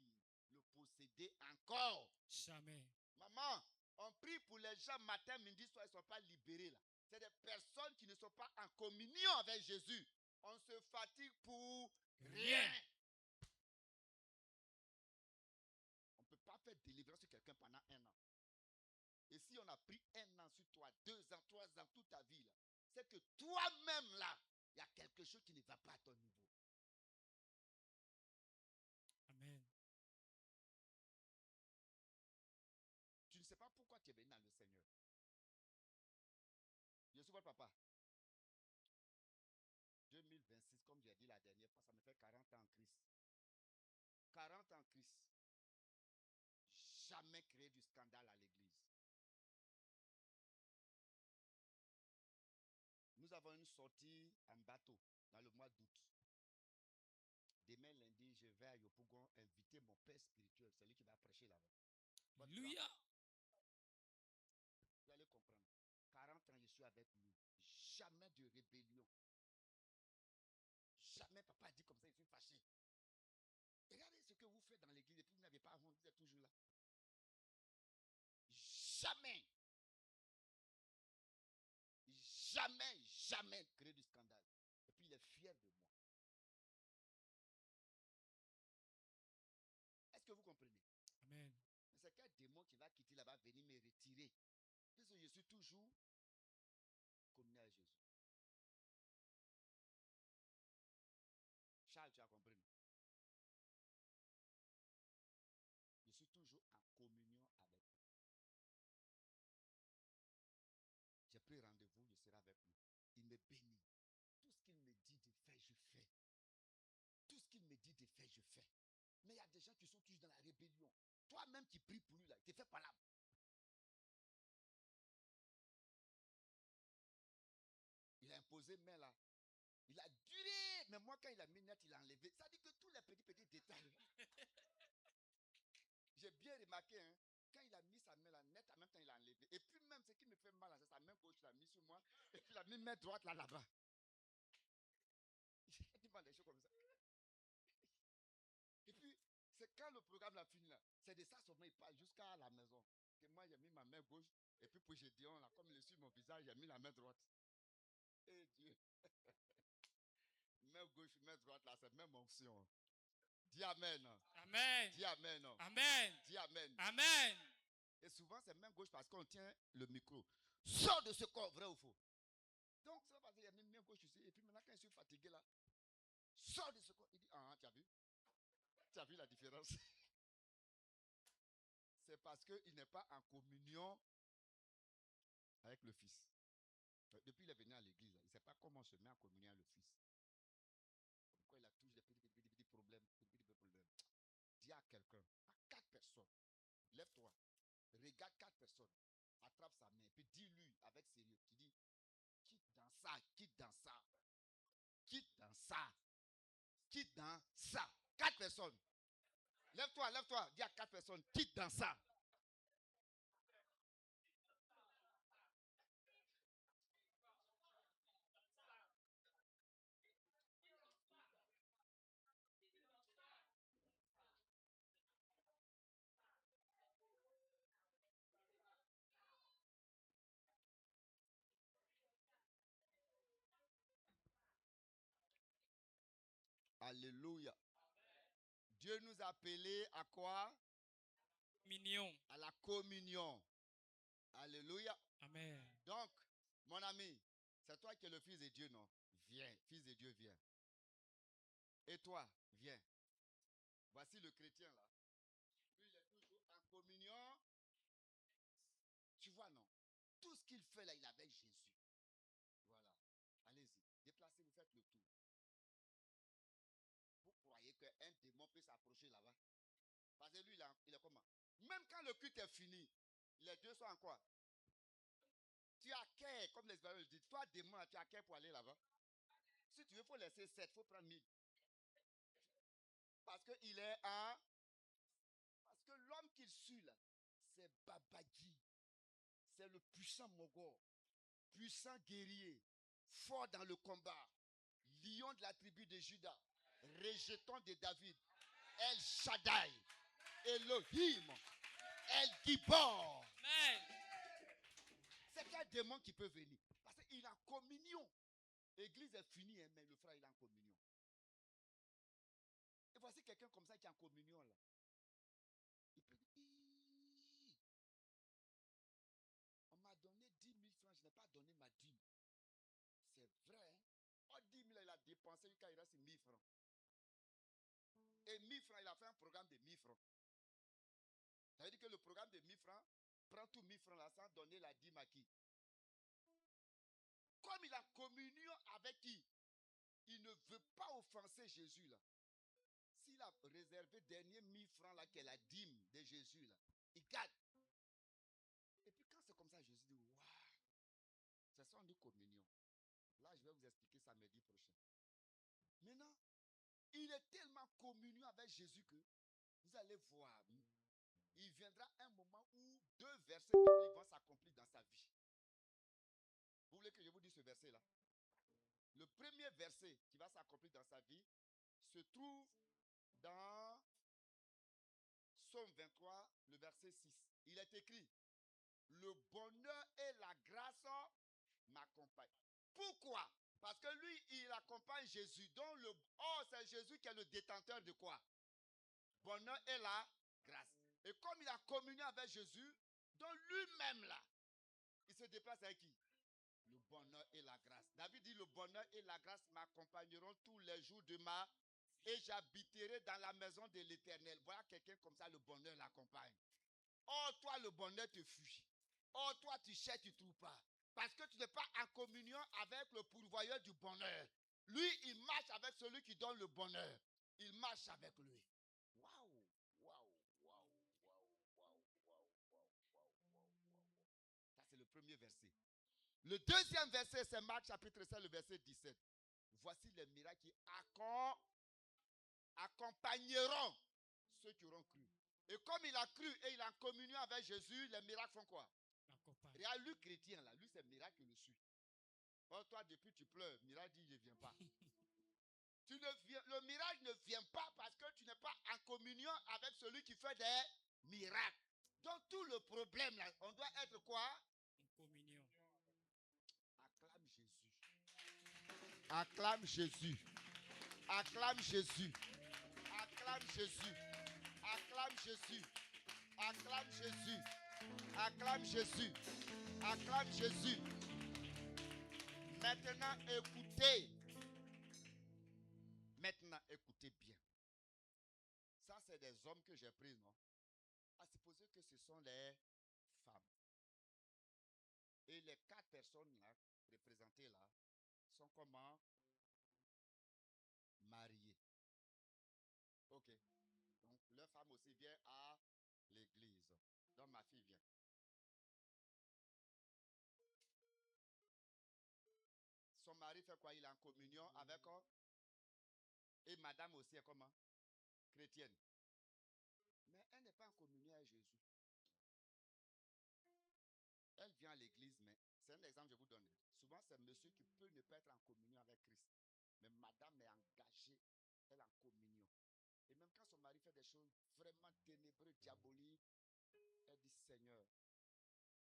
[SPEAKER 1] le posséder encore?
[SPEAKER 2] Jamais.
[SPEAKER 1] Maman, on prie pour les gens matin, midi, soir, ils ne sont pas libérés là. C'est des personnes qui ne sont pas en communion avec Jésus. On se fatigue pour rien. On ne peut pas faire délivrance sur quelqu'un pendant 1 an. Et si on a pris 1 an sur toi, 2 ans, 3 ans, toute ta vie là, c'est que toi-même là, il y a quelque chose qui ne va pas à ton niveau.
[SPEAKER 2] Amen.
[SPEAKER 1] Tu ne sais pas pourquoi tu es venu dans le Seigneur. Je suis votre papa. 2026, comme j'ai dit la dernière fois, ça me fait 40 ans en Christ. 40 ans en Christ. Jamais créé du scandale à l'église. Nous avons une sortir en bateau dans le mois d'août. Demain lundi, je vais à Yopougon inviter mon père spirituel, celui qui va prêcher là-bas.
[SPEAKER 2] Alléluia.
[SPEAKER 1] Vous allez comprendre. 40 ans, je suis avec lui. Jamais de rébellion. Jamais papa dit comme ça, il suis fâché. Regardez ce que vous faites dans l'église et puis vous n'avez pas honte, vous êtes toujours là. Jamais. Jamais, jamais créer du scandale. Et puis il est fier de moi. Est-ce que vous comprenez?
[SPEAKER 2] Amen.
[SPEAKER 1] C'est quel démon qui va quitter là-bas, venir me retirer? Parce que je suis toujours communié à Jésus. Charles, tu as compris? Je suis toujours en communion avec lui. J'ai pris rendez-vous, je serai avec lui. Il me bénit. Tout ce qu'il me dit de faire, je fais. Tout ce qu'il me dit de faire, je fais. Mais il y a des gens qui sont toujours dans la rébellion. Toi-même qui pries pour lui, là, il te fait pas là. Il a imposé main là. Il a duré. Mais moi, quand il a mis net, il a enlevé. Ça dit que tous les petits détails. J'ai bien remarqué, hein, quand il a mis sa main là, net, en même temps, il a enlevé. Et puis même, ce qui me fait mal, c'est sa main gauche, il a mis sur moi. Et puis il a mis main droite là-bas. Il m'a des choses comme ça. Et puis, c'est quand le programme a fini là, c'est de ça seulement il parle jusqu'à la maison. Que moi, j'ai mis ma main gauche. Et puis pour Gédéon, là, comme il est sur mon visage, j'ai mis la main droite. Et Dieu. Main gauche, main droite, là, c'est même onction. Dis Amen.
[SPEAKER 2] Amen.
[SPEAKER 1] Dis Amen.
[SPEAKER 2] Amen.
[SPEAKER 1] Dis Amen.
[SPEAKER 2] Amen.
[SPEAKER 1] Et souvent, c'est main gauche parce qu'on tient le micro. Sors de ce corps, vrai ou faux? Donc, ça va parce qu'il y a mis main gauche ici. Et puis maintenant, quand je suis fatigué là, sors de ce corps. Il dit, ah, tu as vu? Tu as vu la différence? C'est parce qu'il n'est pas en communion avec le Fils. Depuis qu'il est venu à l'église, il ne sait pas comment on se met en communion avec le Fils. Pourquoi il a toujours des petits problèmes, Dis à quelqu'un, à 4 personnes, lève-toi, regarde 4 personnes, attrape sa main, puis dis-lui avec sérieux, tu dis, quitte dans ça, quitte dans ça, quitte dans ça, quitte dans ça. 4 personnes. Lève-toi, lève-toi, dis à 4 personnes, quitte dans ça. Alléluia. Dieu nous a appelés à quoi?
[SPEAKER 2] Mignon.
[SPEAKER 1] À la communion. Alléluia.
[SPEAKER 2] Amen.
[SPEAKER 1] Donc, mon ami, c'est toi qui es le Fils de Dieu, non? Viens, Fils de Dieu, viens. Et toi, viens. Voici le chrétien là. Lui, il est toujours en communion. Tu vois, non? Tout ce qu'il fait là, il est avec Jésus. Voilà. Allez-y. Déplacez-vous, faites le tour. Vous croyez qu'un démon peut s'approcher là-bas? Parce que lui, il est comment? Même quand le culte est fini, les deux sont en quoi? Tu as qu'à, comme les Espagnols disent, toi, démon, tu as qu'à pour aller là-bas. Si tu veux, il faut laisser 7, il faut prendre 1000. Parce qu'il est un. Parce que l'homme qu'il suit là, c'est Babagi. C'est le puissant Mogor. Puissant guerrier. Fort dans le combat. Lion de la tribu de Juda. Rejeton de David. El Shaddai. Elohim. El Gibor.
[SPEAKER 2] Amen.
[SPEAKER 1] C'est quel démon qui peut venir? Parce qu'il est en communion. L'église est finie, hein, mais le frère il est en communion. Et voici quelqu'un comme ça qui est en communion là. Il peut dire, on m'a donné 10 000 francs, je n'ai pas donné ma dîme. C'est vrai. Hein? Oh, 10 000, il a dépensé jusqu'à il reste 1000 francs. Et 1000 francs, il a fait un programme de 1000 francs. Ça veut dire que le programme de 1000 francs prend tout 1000 francs là sans donner la dîme à qui? Comme il a communion avec qui? Il ne veut pas offenser Jésus là. S'il a réservé dernier 1000 francs là, qui est la dîme de Jésus là, il gagne. Et puis quand c'est comme ça, Jésus dit, waouh, c'est ça on dit communion. Là, je vais vous expliquer samedi prochain. Maintenant, il est tellement communion avec Jésus que vous allez voir, il viendra un moment où 2 versets bibliques vont s'accomplir dans sa vie. Vous voulez que je vous dise ce verset-là? Le premier verset qui va s'accomplir dans sa vie se trouve dans Psaume 23, le verset 6. Il est écrit: le bonheur et la grâce m'accompagnent. Pourquoi? Parce que lui, il accompagne Jésus. Donc c'est Jésus qui est le détenteur de quoi? Bonheur et la grâce. Et comme il a communié avec Jésus, donc lui-même là, il se déplace avec qui? Le bonheur et la grâce. David dit: le bonheur et la grâce m'accompagneront tous les jours de ma vie et j'habiterai dans la maison de l'Éternel. Voilà quelqu'un comme ça, le bonheur l'accompagne. Or, toi, le bonheur te fuit. Or, toi, tu cherches, tu ne trouves pas. Parce que tu n'es pas en communion avec le pourvoyeur du bonheur. Lui, il marche avec celui qui donne le bonheur. Il marche avec lui. Waouh, waouh, waouh, waouh, waouh, waouh, waouh, waouh. Ça, c'est le premier verset. Le deuxième verset, c'est Marc chapitre 7, le verset 17. Voici les miracles qui accompagneront ceux qui auront cru. Et comme il a cru et il est en communion avec Jésus, les miracles font quoi? Regarde, lui chrétien là, lui c'est miracle qui le suit. Or toi, depuis tu pleures, miracle dit: je ne viens pas. Le miracle ne vient pas parce que tu n'es pas en communion avec celui qui fait des miracles. Donc tout le problème là, on doit être quoi?
[SPEAKER 2] En communion.
[SPEAKER 1] Acclame Jésus. Acclame Jésus. Acclame Jésus. Acclame Jésus. Acclame Jésus. Acclame Jésus. Acclame Jésus. Maintenant, écoutez. Maintenant, écoutez bien. Ça, c'est des hommes que j'ai pris, non? À supposer que ce sont les femmes. Et les 4 personnes là, représentées là, sont comment? Mariées. Ok. Donc, leur femme aussi vient à l'église. Donc, ma fille vient. Son mari fait quoi? Il est en communion avec eux. Et madame aussi est comment? Chrétienne. Mais elle n'est pas en communion avec Jésus. Elle vient à l'église, mais c'est un exemple que je vous donne. Souvent, c'est monsieur qui peut ne pas être en communion avec Christ. Mais madame est engagée, elle est en communion. Et même quand son mari fait des choses vraiment ténébreuses, diaboliques, elle dit: Seigneur,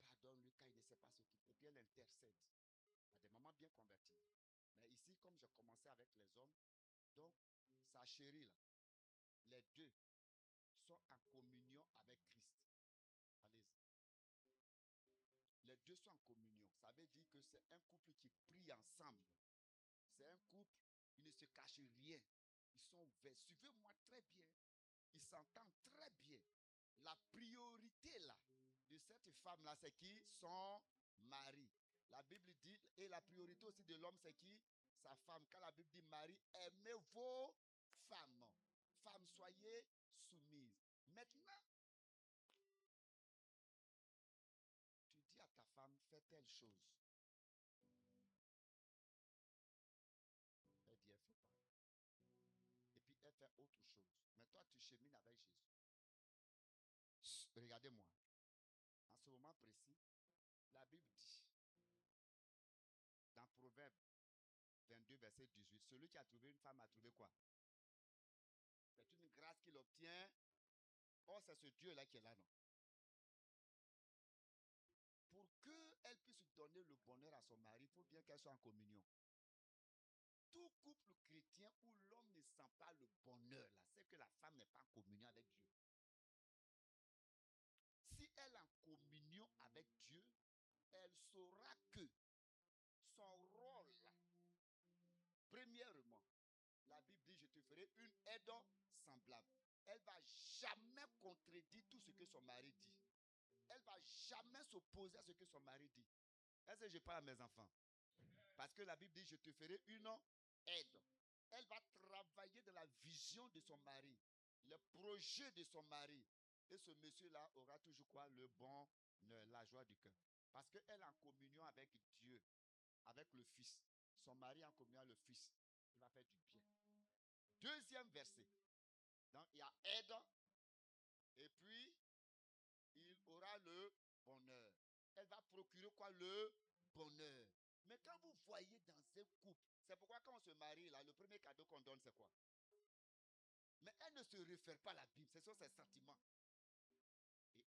[SPEAKER 1] pardonne-lui quand il ne sait pas ce qu'il fait. Et puis elle intercède. Il y a des mamans bien converties. Mais ici, comme j'ai commencé avec les hommes, donc sa chérie là, les deux sont en communion avec Christ. Allez-y. Les deux sont en communion. Ça veut dire que c'est un couple qui prie ensemble. C'est un couple, ils ne se cachent rien. Ils sont ouverts. Suivez-moi très bien. Ils s'entendent très bien. La priorité là, de cette femme-là, c'est qui? Son mari. La Bible dit, et la priorité aussi de l'homme, c'est qui? Sa femme. Quand la Bible dit: mari, aimez vos femmes. Femmes, soyez soumises. Maintenant, tu dis à ta femme: fais telle chose. Elle dit: elle fait pas. Et puis elle fait autre chose. Mais toi, tu chemines avec Jésus. Regardez-moi. En ce moment précis, la Bible dit, dans Proverbe 22, verset 18, celui qui a trouvé une femme a trouvé quoi? C'est une grâce qu'il obtient. Or, c'est ce Dieu-là qui est là, non? Pour qu'elle puisse donner le bonheur à son mari, il faut bien qu'elle soit en communion. Tout couple chrétien où l'homme ne sent pas le bonheur, là, c'est que la femme n'est pas en communion avec Dieu. Si elle est en communion avec Dieu, elle saura que son rôle, premièrement, la Bible dit: je te ferai une aide semblable. Elle ne va jamais contredire tout ce que son mari dit. Elle ne va jamais s'opposer à ce que son mari dit. Est-ce que je parle à mes enfants? Parce que la Bible dit: je te ferai une aide. Elle va travailler dans la vision de son mari, le projet de son mari. Et ce monsieur-là aura toujours quoi? Le bonheur, la joie du cœur. Parce qu'elle est en communion avec Dieu, avec le Fils. son mari en communion le fils, il va faire du bien. Deuxième verset. Donc, il y a aide, et puis, il aura le bonheur. Elle va procurer quoi? Le bonheur. Mais quand vous voyez dans un couple, c'est pourquoi quand on se marie, là, le premier cadeau qu'on donne, c'est quoi? Mais elle ne se réfère pas à la Bible, ce sont ses sentiments.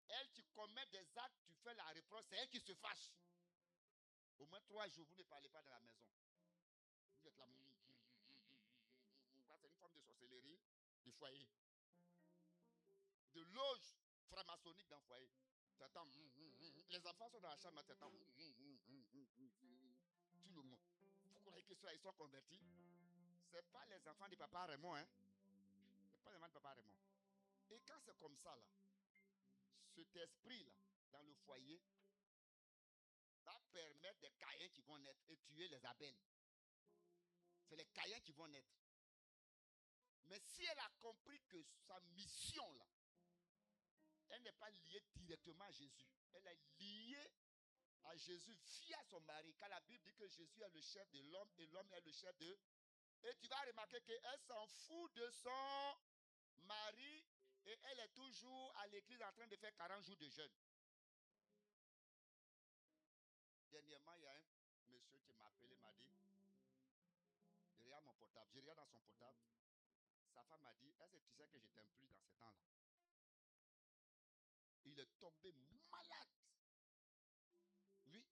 [SPEAKER 1] Et elle, tu commets des actes, tu fais la réponse, c'est elle qui se fâche. Au moins 3 jours, vous ne parlez pas dans la maison. Vous êtes là. C'est une forme de sorcellerie du foyer. De loge franc-maçonnique dans le foyer. Les enfants sont dans la chambre, tout le monde. Vous croyez qu'ils sont convertis? Ce n'est pas les enfants de papa Raymond, hein? Ce n'est pas les enfants de papa Raymond. Et quand c'est comme ça, là, cet esprit-là, dans le foyer, va permettre des Caïns qui vont naître et tuer les abeilles. C'est les Caïns qui vont naître. Mais si elle a compris que sa mission, là, elle n'est pas liée directement à Jésus. Elle est liée à Jésus via son mari. Quand la Bible dit que Jésus est le chef de l'homme et l'homme est le chef de... Et tu vas remarquer qu'elle s'en fout de son mari et elle est toujours à l'église en train de faire 40 jours de jeûne. Dernièrement, il y a un monsieur qui m'a appelé, m'a dit, je regarde mon portable, je regarde dans son portable. Sa femme m'a dit, est-ce que tu sais que je t'aime plus dans ce temps-là? Il est tombé malade. Oui,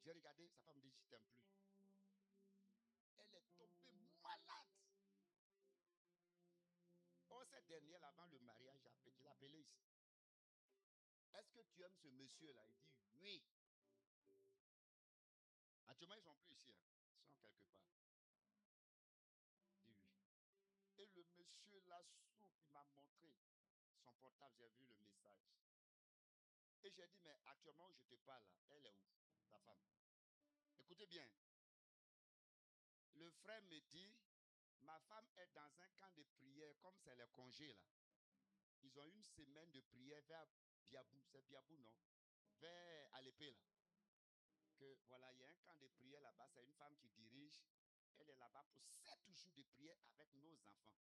[SPEAKER 1] j'ai regardé, sa femme me dit, je t'aime plus. Elle est tombée malade. Oh, cette dernière, avant le mariage, je l'ai appelé ici. Est-ce que tu aimes ce monsieur-là? Il dit oui. Actuellement, ils ne sont plus ici. Hein. Ils sont quelque part. Il dit oui. Et le monsieur là souffre, il m'a montré son portable, j'ai vu le message. Et j'ai dit, mais actuellement où je te parle, là, elle est où? Ta femme. Écoutez bien. Le frère me dit, ma femme est dans un camp de prière, comme c'est le congé là. Ils ont une semaine de prière vers Biabou, c'est Biabou, non? Vers Alépé là. Que voilà, il y a un camp de prière là-bas, c'est une femme qui dirige. Elle est là-bas pour 7 jours de prière avec nos enfants.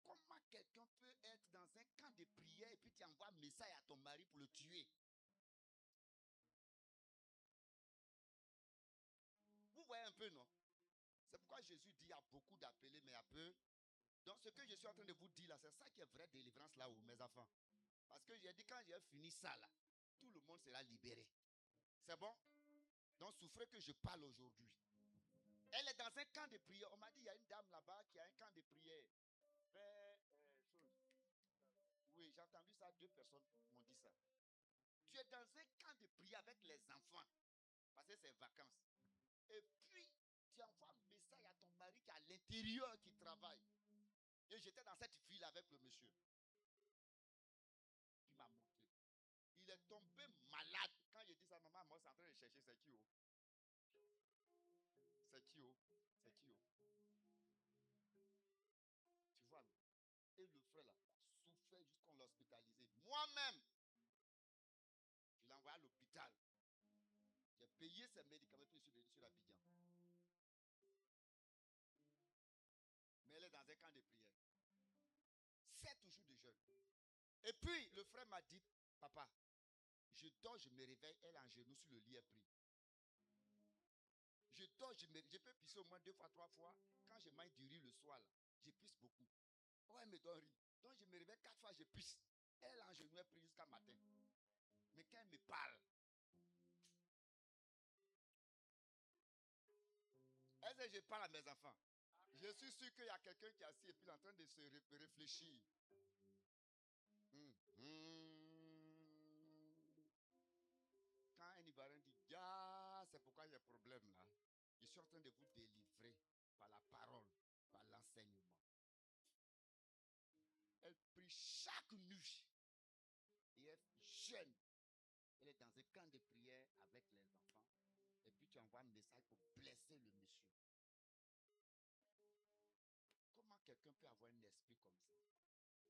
[SPEAKER 1] Comment quelqu'un peut être dans un camp de prière et puis tu envoies un message à ton mari pour le tuer? Vous voyez un peu, non? C'est pourquoi Jésus dit il y a beaucoup d'appelés, mais il y a peu. Donc ce que je suis en train de vous dire là, c'est ça qui est vraie délivrance là-haut, mes enfants. Parce que j'ai dit quand j'ai fini ça là, tout le monde sera libéré. C'est bon? Donc souffrez que je parle aujourd'hui. Elle est dans un camp de prière. On m'a dit il y a une dame là-bas qui a un camp de prière. Oui, j'ai entendu ça, 2 personnes m'ont dit ça. Tu es dans un camp de prière avec les enfants, parce que c'est vacances. Et puis, tu envoies un message à ton mari qui est à l'intérieur, qui travaille. Et j'étais dans cette file avec le monsieur. Il m'a montré. Il est tombé malade. Quand j'ai dit ça, maman, moi, c'est en train de chercher, c'est qui? C'est qui? C'est qui? Tu vois, et le frère là, souffrait jusqu'on l'a hospitalisé. Moi-même, je l'ai envoyé à l'hôpital. J'ai payé ses médicaments sur Abidjan. Mais elle est dans un camp de prière. 7 jours de jeûne. Et puis, le frère m'a dit, papa, je dors, je me réveille, elle est en genoux sur le lit, elle prie. Je dors, je peux pisser au moins 2 fois, 3 fois. Quand je mange du riz le soir, là, je pisse beaucoup. Oh, elle me donne riz. Donc, je me réveille 4 fois, je pisse. Elle est en genoux, elle prie jusqu'à matin. Mais quand elle me parle, est-ce que je parle à mes enfants? Je suis sûr qu'il y a quelqu'un qui est assis et puis en train de se réfléchir. Quand un Ivoirien dit, ah, c'est pourquoi il y a problème là. Je suis en train de vous délivrer par la parole, par l'enseignement. Elle prie chaque nuit. Et elle jeûne. Elle est dans un camp de prière avec les enfants. Et puis tu envoies un message pour blesser le monsieur. Comment quelqu'un peut avoir un esprit comme ça?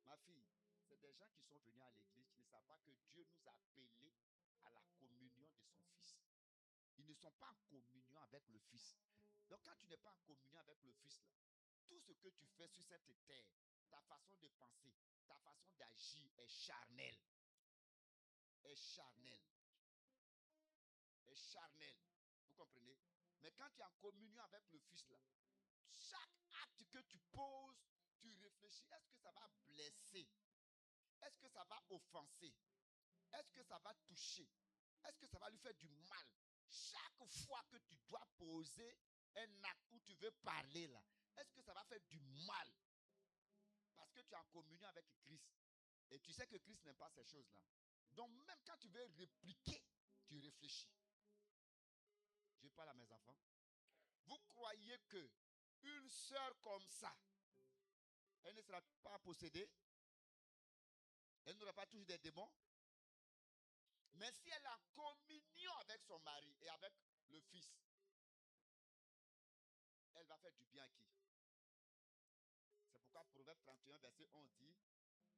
[SPEAKER 1] Ma fille, c'est des gens qui sont venus à l'église qui ne savent pas que Dieu nous a appelés à la communion de son fils. Ils ne sont pas en communion avec le fils. Donc quand tu n'es pas en communion avec le Fils, là, tout ce que tu fais sur cette terre, ta façon de penser, ta façon d'agir est charnelle. Est charnelle. Est charnelle. Vous comprenez? Mais quand tu es en communion avec le Fils, là, chaque acte que tu poses, tu réfléchis, est-ce que ça va blesser? Est-ce que ça va offenser? Est-ce que ça va toucher? Est-ce que ça va lui faire du mal? Chaque fois que tu dois poser un acte où tu veux parler là, est-ce que ça va faire du mal? Parce que tu es en communion avec Christ. Et tu sais que Christ n'aime pas ces choses-là. Donc même quand tu veux répliquer, tu réfléchis. Je parle à mes enfants. Vous croyez que une sœur comme ça, elle ne sera pas possédée? Elle n'aura pas toujours des démons? Mais si elle est en communion avec son mari et avec le Fils, elle va faire du bien à qui? C'est pourquoi Proverbe 31, verset 11 dit,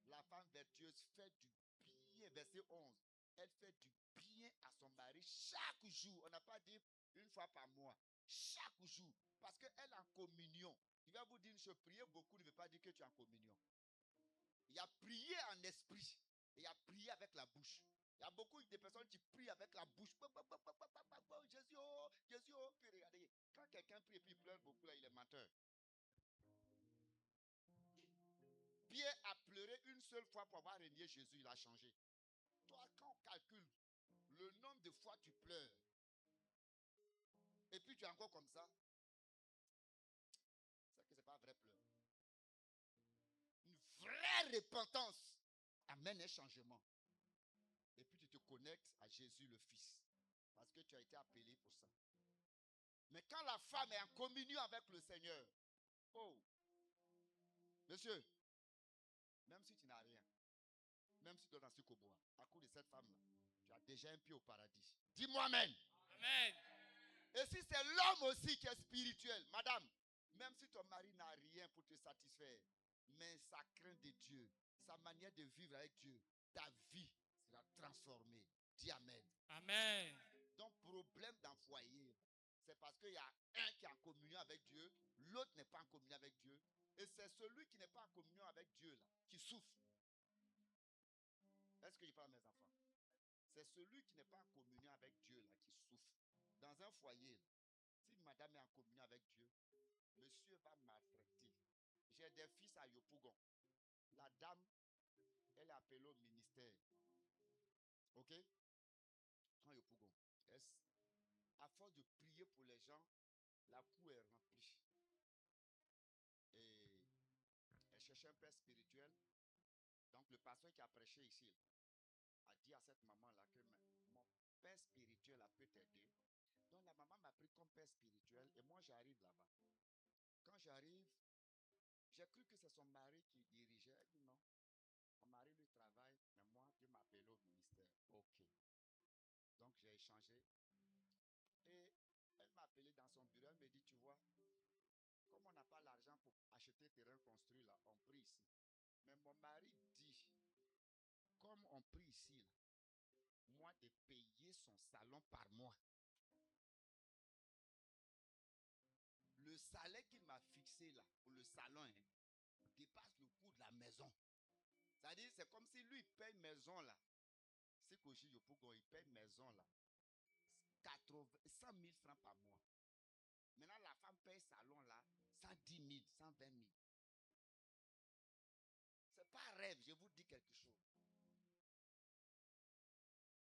[SPEAKER 1] la femme vertueuse fait du bien, verset 11. Elle fait du bien à son mari chaque jour. On n'a pas dit une fois par mois. Chaque jour. Parce qu'elle est en communion. Je vais vous dire une chose, prier beaucoup ne veut pas dire que tu es en communion. Il y a prié en esprit et il y a prié avec la bouche. Il y a beaucoup de personnes qui prient avec la bouche. Jésus, oh, Jésus, oh. Puis regardez, quand quelqu'un prie et puis il pleure beaucoup, là, il est menteur. Pierre a pleuré une seule fois pour avoir régné Jésus, il a changé. Toi, quand on calcule le nombre de fois tu pleures, et puis tu es encore comme ça, c'est que ce n'est pas un vrai pleur. Une vraie repentance amène un changement. Et puis tu te connectes à Jésus le Fils. Parce que tu as été appelé pour ça. Mais quand la femme est en communion avec le Seigneur, oh, monsieur, même si tu n'as rien, même si tu es dans ce Koboa, à cause de cette femme-là, tu as déjà un pied au paradis. Dis-moi amen.
[SPEAKER 2] Amen.
[SPEAKER 1] Et si c'est l'homme aussi qui est spirituel, madame, même si ton mari n'a rien pour te satisfaire, mais sa crainte de Dieu, sa manière de vivre avec Dieu, ta vie sera transformée. Dis amen.
[SPEAKER 2] Amen.
[SPEAKER 1] Donc, problème dans le foyer, c'est parce qu'il y a un qui est en communion avec Dieu, l'autre n'est pas en communion avec Dieu, et c'est celui qui n'est pas en communion avec Dieu là, qui souffre. Est-ce que je parle à mes enfants? C'est celui qui n'est pas en communion avec Dieu là, qui souffre. Dans un foyer, si madame est en communion avec Dieu, monsieur va maltraiter. J'ai des fils à Yopougon. La dame, elle est appelée au ministère. Ok? En Yopougon. À force de prier pour les gens, la cour est remplie. Et elle cherchait un père spirituel. Donc le pasteur qui a prêché ici a dit à cette maman-là que mon père spirituel peut t'aider. Donc la maman m'a pris comme père spirituel et moi j'arrive là-bas. Quand j'arrive, j'ai cru que c'est son mari qui dirigeait. Elle dit non. Mon mari lui travaille, mais moi Dieu m'a appelé au ministère. Ok. Donc j'ai échangé. Et elle m'a appelé dans son bureau, elle me dit, tu vois, comme on n'a pas l'argent pour acheter terrain construit là, on prie ici. Mais mon mari dit, comme on prie ici, là, moi de payer son salon par mois. Le salaire qu'il m'a fixé là, pour le salon, hein, dépasse le coût de la maison. C'est-à-dire, c'est comme si lui paye maison là. C'est qu'aujourd'hui, il paye maison là. 100 000 francs par mois. Maintenant, la femme paye salon là, 110 000, 120 000. C'est pas un rêve, je vous dis quelque chose.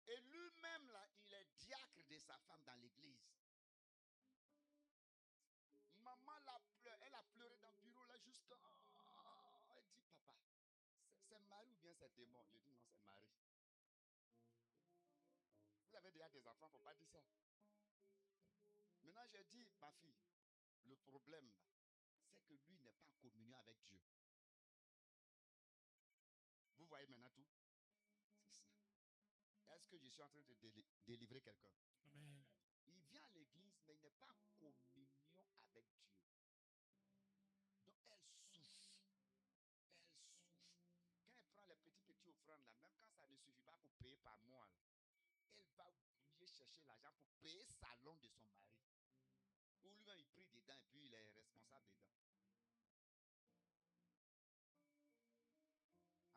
[SPEAKER 1] Et lui-même là, il est diacre de sa femme dans l'église. Maman elle a pleuré dans le bureau là jusqu'à... Elle dit, papa, c'est mari ou bien c'est démon? Je dis, non, c'est mari. Vous avez déjà des enfants, il ne faut pas dire ça. Maintenant, j'ai dit, ma fille, le problème là, c'est que lui n'est pas en communion avec Dieu. Vous voyez maintenant tout? C'est ça. Est-ce que je suis en train de délivrer quelqu'un?
[SPEAKER 2] Amen.
[SPEAKER 1] Il vient à l'église, mais il n'est pas en communion avec Dieu. Donc, elle souffre. Elle souffre. Quand elle prend les petits offrandes là, même quand ça ne suffit pas pour payer par mois, là, elle va bouiller chercher l'argent pour payer le salon de son mari. Ou lui-même, il prie dedans et puis il est responsable dedans.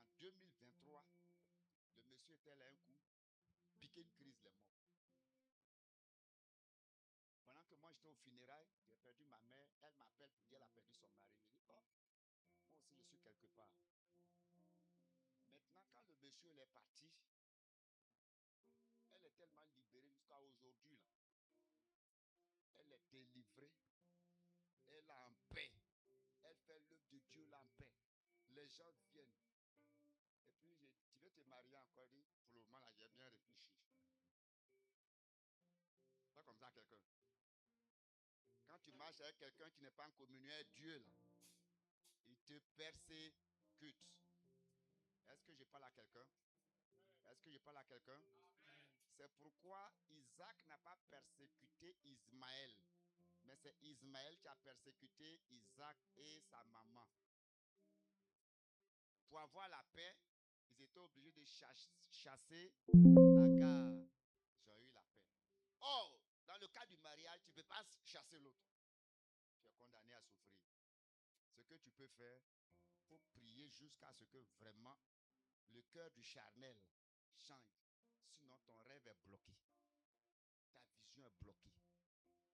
[SPEAKER 1] En 2023, le monsieur était là un coup, piqué une crise, il est mort. Pendant que moi j'étais au funérailles, j'ai perdu ma mère, elle m'appelle pour dire qu'elle a perdu son mari. Je dis, oh, moi aussi je suis quelque part. Maintenant, quand le monsieur il est parti, elle est tellement libérée jusqu'à aujourd'hui. Elle est délivrée. Elle est en paix. Elle fait l'œuvre de Dieu là en paix. Les gens viennent. Et puis, tu veux te marier encore? Dit, pour le moment, là, j'ai bien réfléchi. Pas comme ça, quelqu'un. Quand tu marches avec quelqu'un qui n'est pas en communion avec Dieu, là, il te persécute. Est-ce que je parle à quelqu'un? Est-ce que je parle à quelqu'un? C'est pourquoi Isaac n'a pas persécuté Ismaël. Mais c'est Ismaël qui a persécuté Isaac et sa maman. Pour avoir la paix, ils étaient obligés de chasser Agar. Ils ont eu la paix. Or, dans le cas du mariage, tu ne peux pas chasser l'autre. Tu es condamné à souffrir. Ce que tu peux faire, il faut prier jusqu'à ce que vraiment le cœur du charnel change. Sinon, ton rêve est bloqué. Ta vision est bloquée.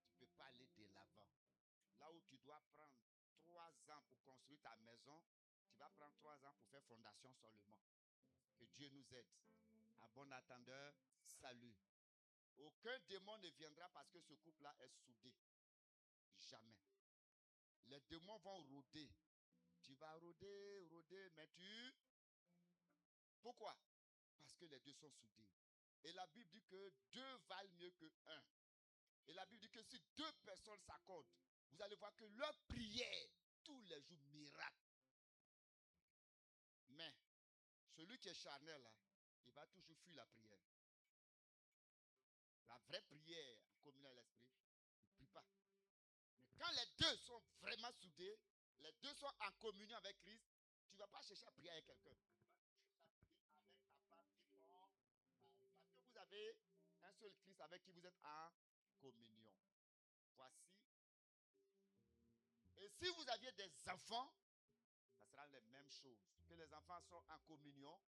[SPEAKER 1] Tu ne peux pas aller de l'avant. Là où tu dois prendre 3 ans pour construire ta maison, tu vas prendre 3 ans pour faire fondation seulement. Que Dieu nous aide. À bon attendeur, salut. Aucun démon ne viendra parce que ce couple-là est soudé. Jamais. Les démons vont rôder. Tu vas rôder, mais tu... Pourquoi? Parce que les deux sont soudés. Et la Bible dit que 2 valent mieux que 1. Et la Bible dit que si 2 personnes s'accordent, vous allez voir que leur prière, tous les jours, miracle. Mais, celui qui est charnel, là, il va toujours fuir la prière. La vraie prière, en communion à l'esprit, il ne prie pas. Mais quand les deux sont vraiment soudés, les deux sont en communion avec Christ, tu ne vas pas chercher à prier avec quelqu'un. Parce que vous avez un seul Christ avec qui vous êtes en communion. Voici. Et si vous aviez des enfants, ça sera les mêmes choses. Que les enfants sont en communion,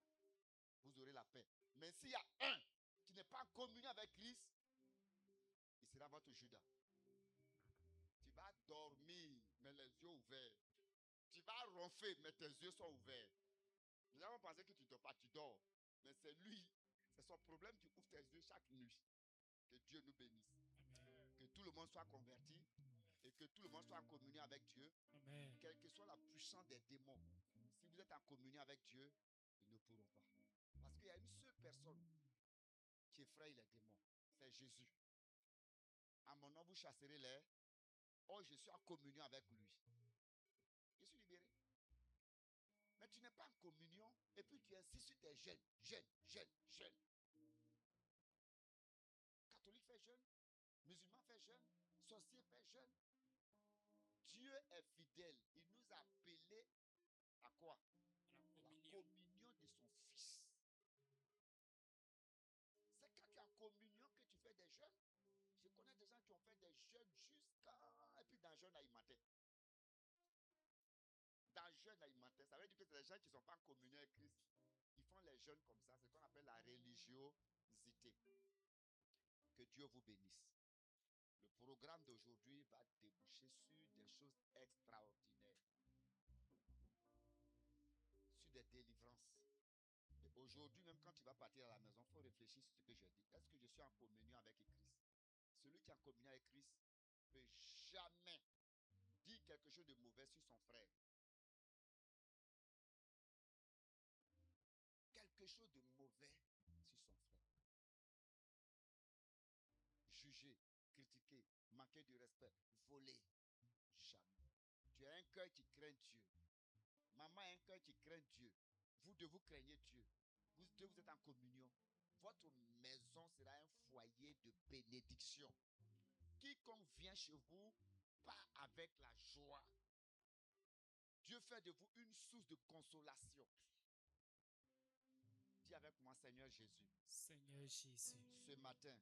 [SPEAKER 1] vous aurez la paix. Mais s'il y a un qui n'est pas en communion avec Christ, il sera votre Judas. Tu vas dormir, mais les yeux ouverts. Tu vas ronfler, mais tes yeux sont ouverts. Les gens vont penser que tu ne dors pas, tu dors. Mais c'est lui, c'est son problème qui ouvre tes yeux chaque nuit. Que Dieu nous bénisse. Amen. Que tout le monde soit converti et que tout le monde soit en communion avec Dieu. Amen. Quelle que soit la puissance des démons, si vous êtes en communion avec Dieu, ils ne pourront pas. Parce qu'il y a une seule personne qui effraie les démons, c'est Jésus. À mon nom, vous chasserez les. Oh, je suis en communion avec lui. Je suis libéré. Mais tu n'es pas en communion et puis tu insistes sur tes jeunes. Catholique fait jeûne, musulman fait jeûne, sorcier fait jeûne. Dieu est fidèle. Il nous a appelés à quoi? La communion de son Fils. C'est quand tu es en communion que tu fais des jeûnes. Je connais des gens qui ont fait des jeûnes jusqu'à... Et puis dans le jeûne alimentaire. Dans le jeûne alimentaire, ça veut dire que c'est des gens qui ne sont pas en communion avec Christ. Ils font les jeûnes comme ça. C'est ce qu'on appelle la religiosité. Que Dieu vous bénisse. Le programme d'aujourd'hui va déboucher sur des choses extraordinaires. Sur des délivrances. Et aujourd'hui, même quand tu vas partir à la maison, il faut réfléchir sur ce que j'ai dit. Est-ce que je suis en communion avec Christ? Celui qui est en communion avec Christ ne peut jamais dire quelque chose de mauvais sur son frère. Quelque chose de mauvais sur son frère. Juger, critiquer, manquer de respect, voler. Jamais. Tu as un cœur qui craint Dieu. Maman a un cœur qui craint Dieu. Vous deux, vous craignez Dieu. Vous deux, vous êtes en communion. Votre maison sera un foyer de bénédiction. Quiconque vient chez vous part avec la joie. Dieu fait de vous une source de consolation. Dis avec moi, Seigneur Jésus.
[SPEAKER 2] Seigneur Jésus.
[SPEAKER 1] Ce matin,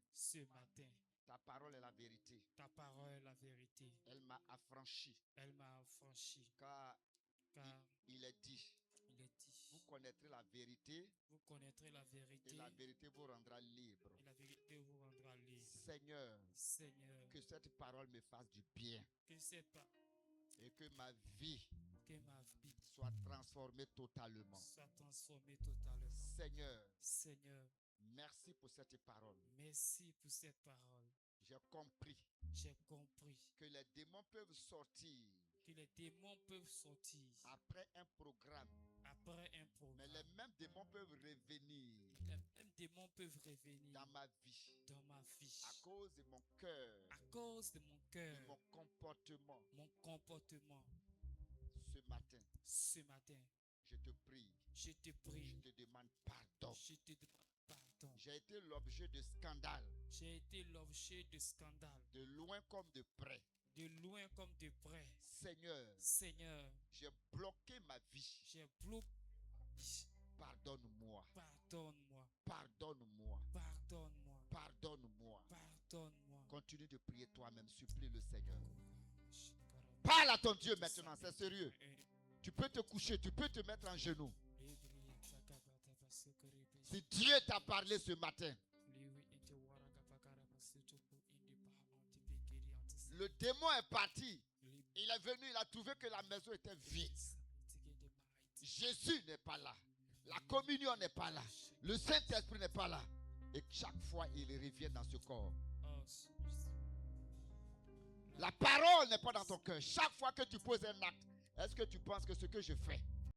[SPEAKER 1] Ta parole est la vérité.
[SPEAKER 2] Ta parole est la vérité.
[SPEAKER 1] Elle m'a affranchi.
[SPEAKER 2] Elle m'a affranchi.
[SPEAKER 1] Car
[SPEAKER 2] Car
[SPEAKER 1] il est dit,
[SPEAKER 2] il est dit,
[SPEAKER 1] vous connaîtrez la vérité
[SPEAKER 2] vous connaîtrez la vérité
[SPEAKER 1] et la vérité vous rendra libre.
[SPEAKER 2] et la vérité vous rendra libre.
[SPEAKER 1] Seigneur,
[SPEAKER 2] Seigneur,
[SPEAKER 1] que cette parole me fasse du bien
[SPEAKER 2] que cette pa-
[SPEAKER 1] et que ma vie
[SPEAKER 2] que ma vie
[SPEAKER 1] soit transformée totalement.
[SPEAKER 2] soit transformée totalement.
[SPEAKER 1] Seigneur,
[SPEAKER 2] Seigneur,
[SPEAKER 1] merci pour cette parole.
[SPEAKER 2] merci pour cette parole.
[SPEAKER 1] J'ai compris
[SPEAKER 2] J'ai compris
[SPEAKER 1] que les démons peuvent sortir
[SPEAKER 2] que les démons peuvent sortir
[SPEAKER 1] après un programme,
[SPEAKER 2] après un
[SPEAKER 1] mais
[SPEAKER 2] programme.
[SPEAKER 1] les mêmes démons peuvent revenir
[SPEAKER 2] Les mêmes démons peuvent revenir
[SPEAKER 1] dans ma vie
[SPEAKER 2] dans ma vie
[SPEAKER 1] à cause de mon cœur,
[SPEAKER 2] à cause de mon
[SPEAKER 1] de
[SPEAKER 2] cœur,
[SPEAKER 1] mon comportement.
[SPEAKER 2] mon comportement.
[SPEAKER 1] Ce matin,
[SPEAKER 2] Ce matin,
[SPEAKER 1] je te prie,
[SPEAKER 2] je te
[SPEAKER 1] je
[SPEAKER 2] prie,
[SPEAKER 1] te demande pardon.
[SPEAKER 2] je te demande pardon.
[SPEAKER 1] J'ai été l'objet de scandales,
[SPEAKER 2] J'ai été l'objet de scandales,
[SPEAKER 1] de loin comme de près.
[SPEAKER 2] de loin comme de près.
[SPEAKER 1] Seigneur,
[SPEAKER 2] Seigneur,
[SPEAKER 1] j'ai bloqué ma vie.
[SPEAKER 2] j'ai bloqué.
[SPEAKER 1] Pardonne-moi,
[SPEAKER 2] Pardonne-moi,
[SPEAKER 1] pardonne-moi,
[SPEAKER 2] pardonne-moi,
[SPEAKER 1] pardonne-moi.
[SPEAKER 2] pardonne-moi.
[SPEAKER 1] Continue de prier toi-même, supplie le Seigneur. Parle à ton Dieu maintenant, c'est sérieux. Tu peux te coucher, tu peux te mettre en genoux. Si Dieu t'a parlé ce matin, le démon est parti. Il est venu, il a trouvé que la maison était vide. Jésus n'est pas là. La communion n'est pas là. Le Saint-Esprit n'est pas là. Et chaque fois, il revient dans ce corps. La parole n'est pas dans ton cœur. Chaque fois que tu poses un acte, est-ce que tu penses que ce que je fais,